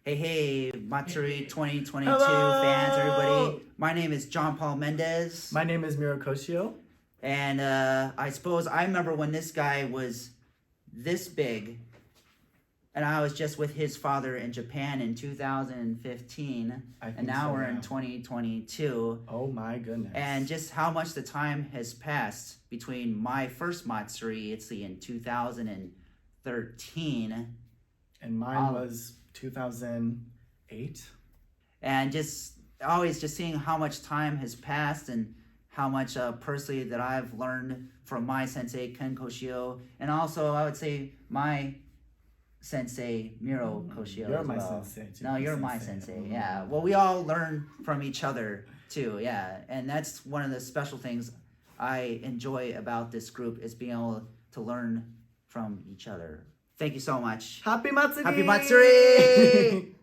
Hey, Matsuri 2022 Hello! fans, everybody. My name is John Paul Mendez. My name is Miro Koshio. And I suppose I remember when this guy was this big, and I was just with his father in Japan in 2015, and now we're in 2022. Oh my goodness. And just how much the time has passed between my first Matsuri, it's in 2013. And mine was 2008. And just always just seeing how much time has passed and how much personally that I've learned from my sensei Ken Koshio, and also I would say my sensei Miro Koshio. You're as my well. sensei, too. No, you're my sensei. Yeah. Well, we all learn from each other too. Yeah, and that's one of the special things I enjoy about this group is being able to learn from each other. Thank you so much. Happy Matsuri! Happy Matsuri!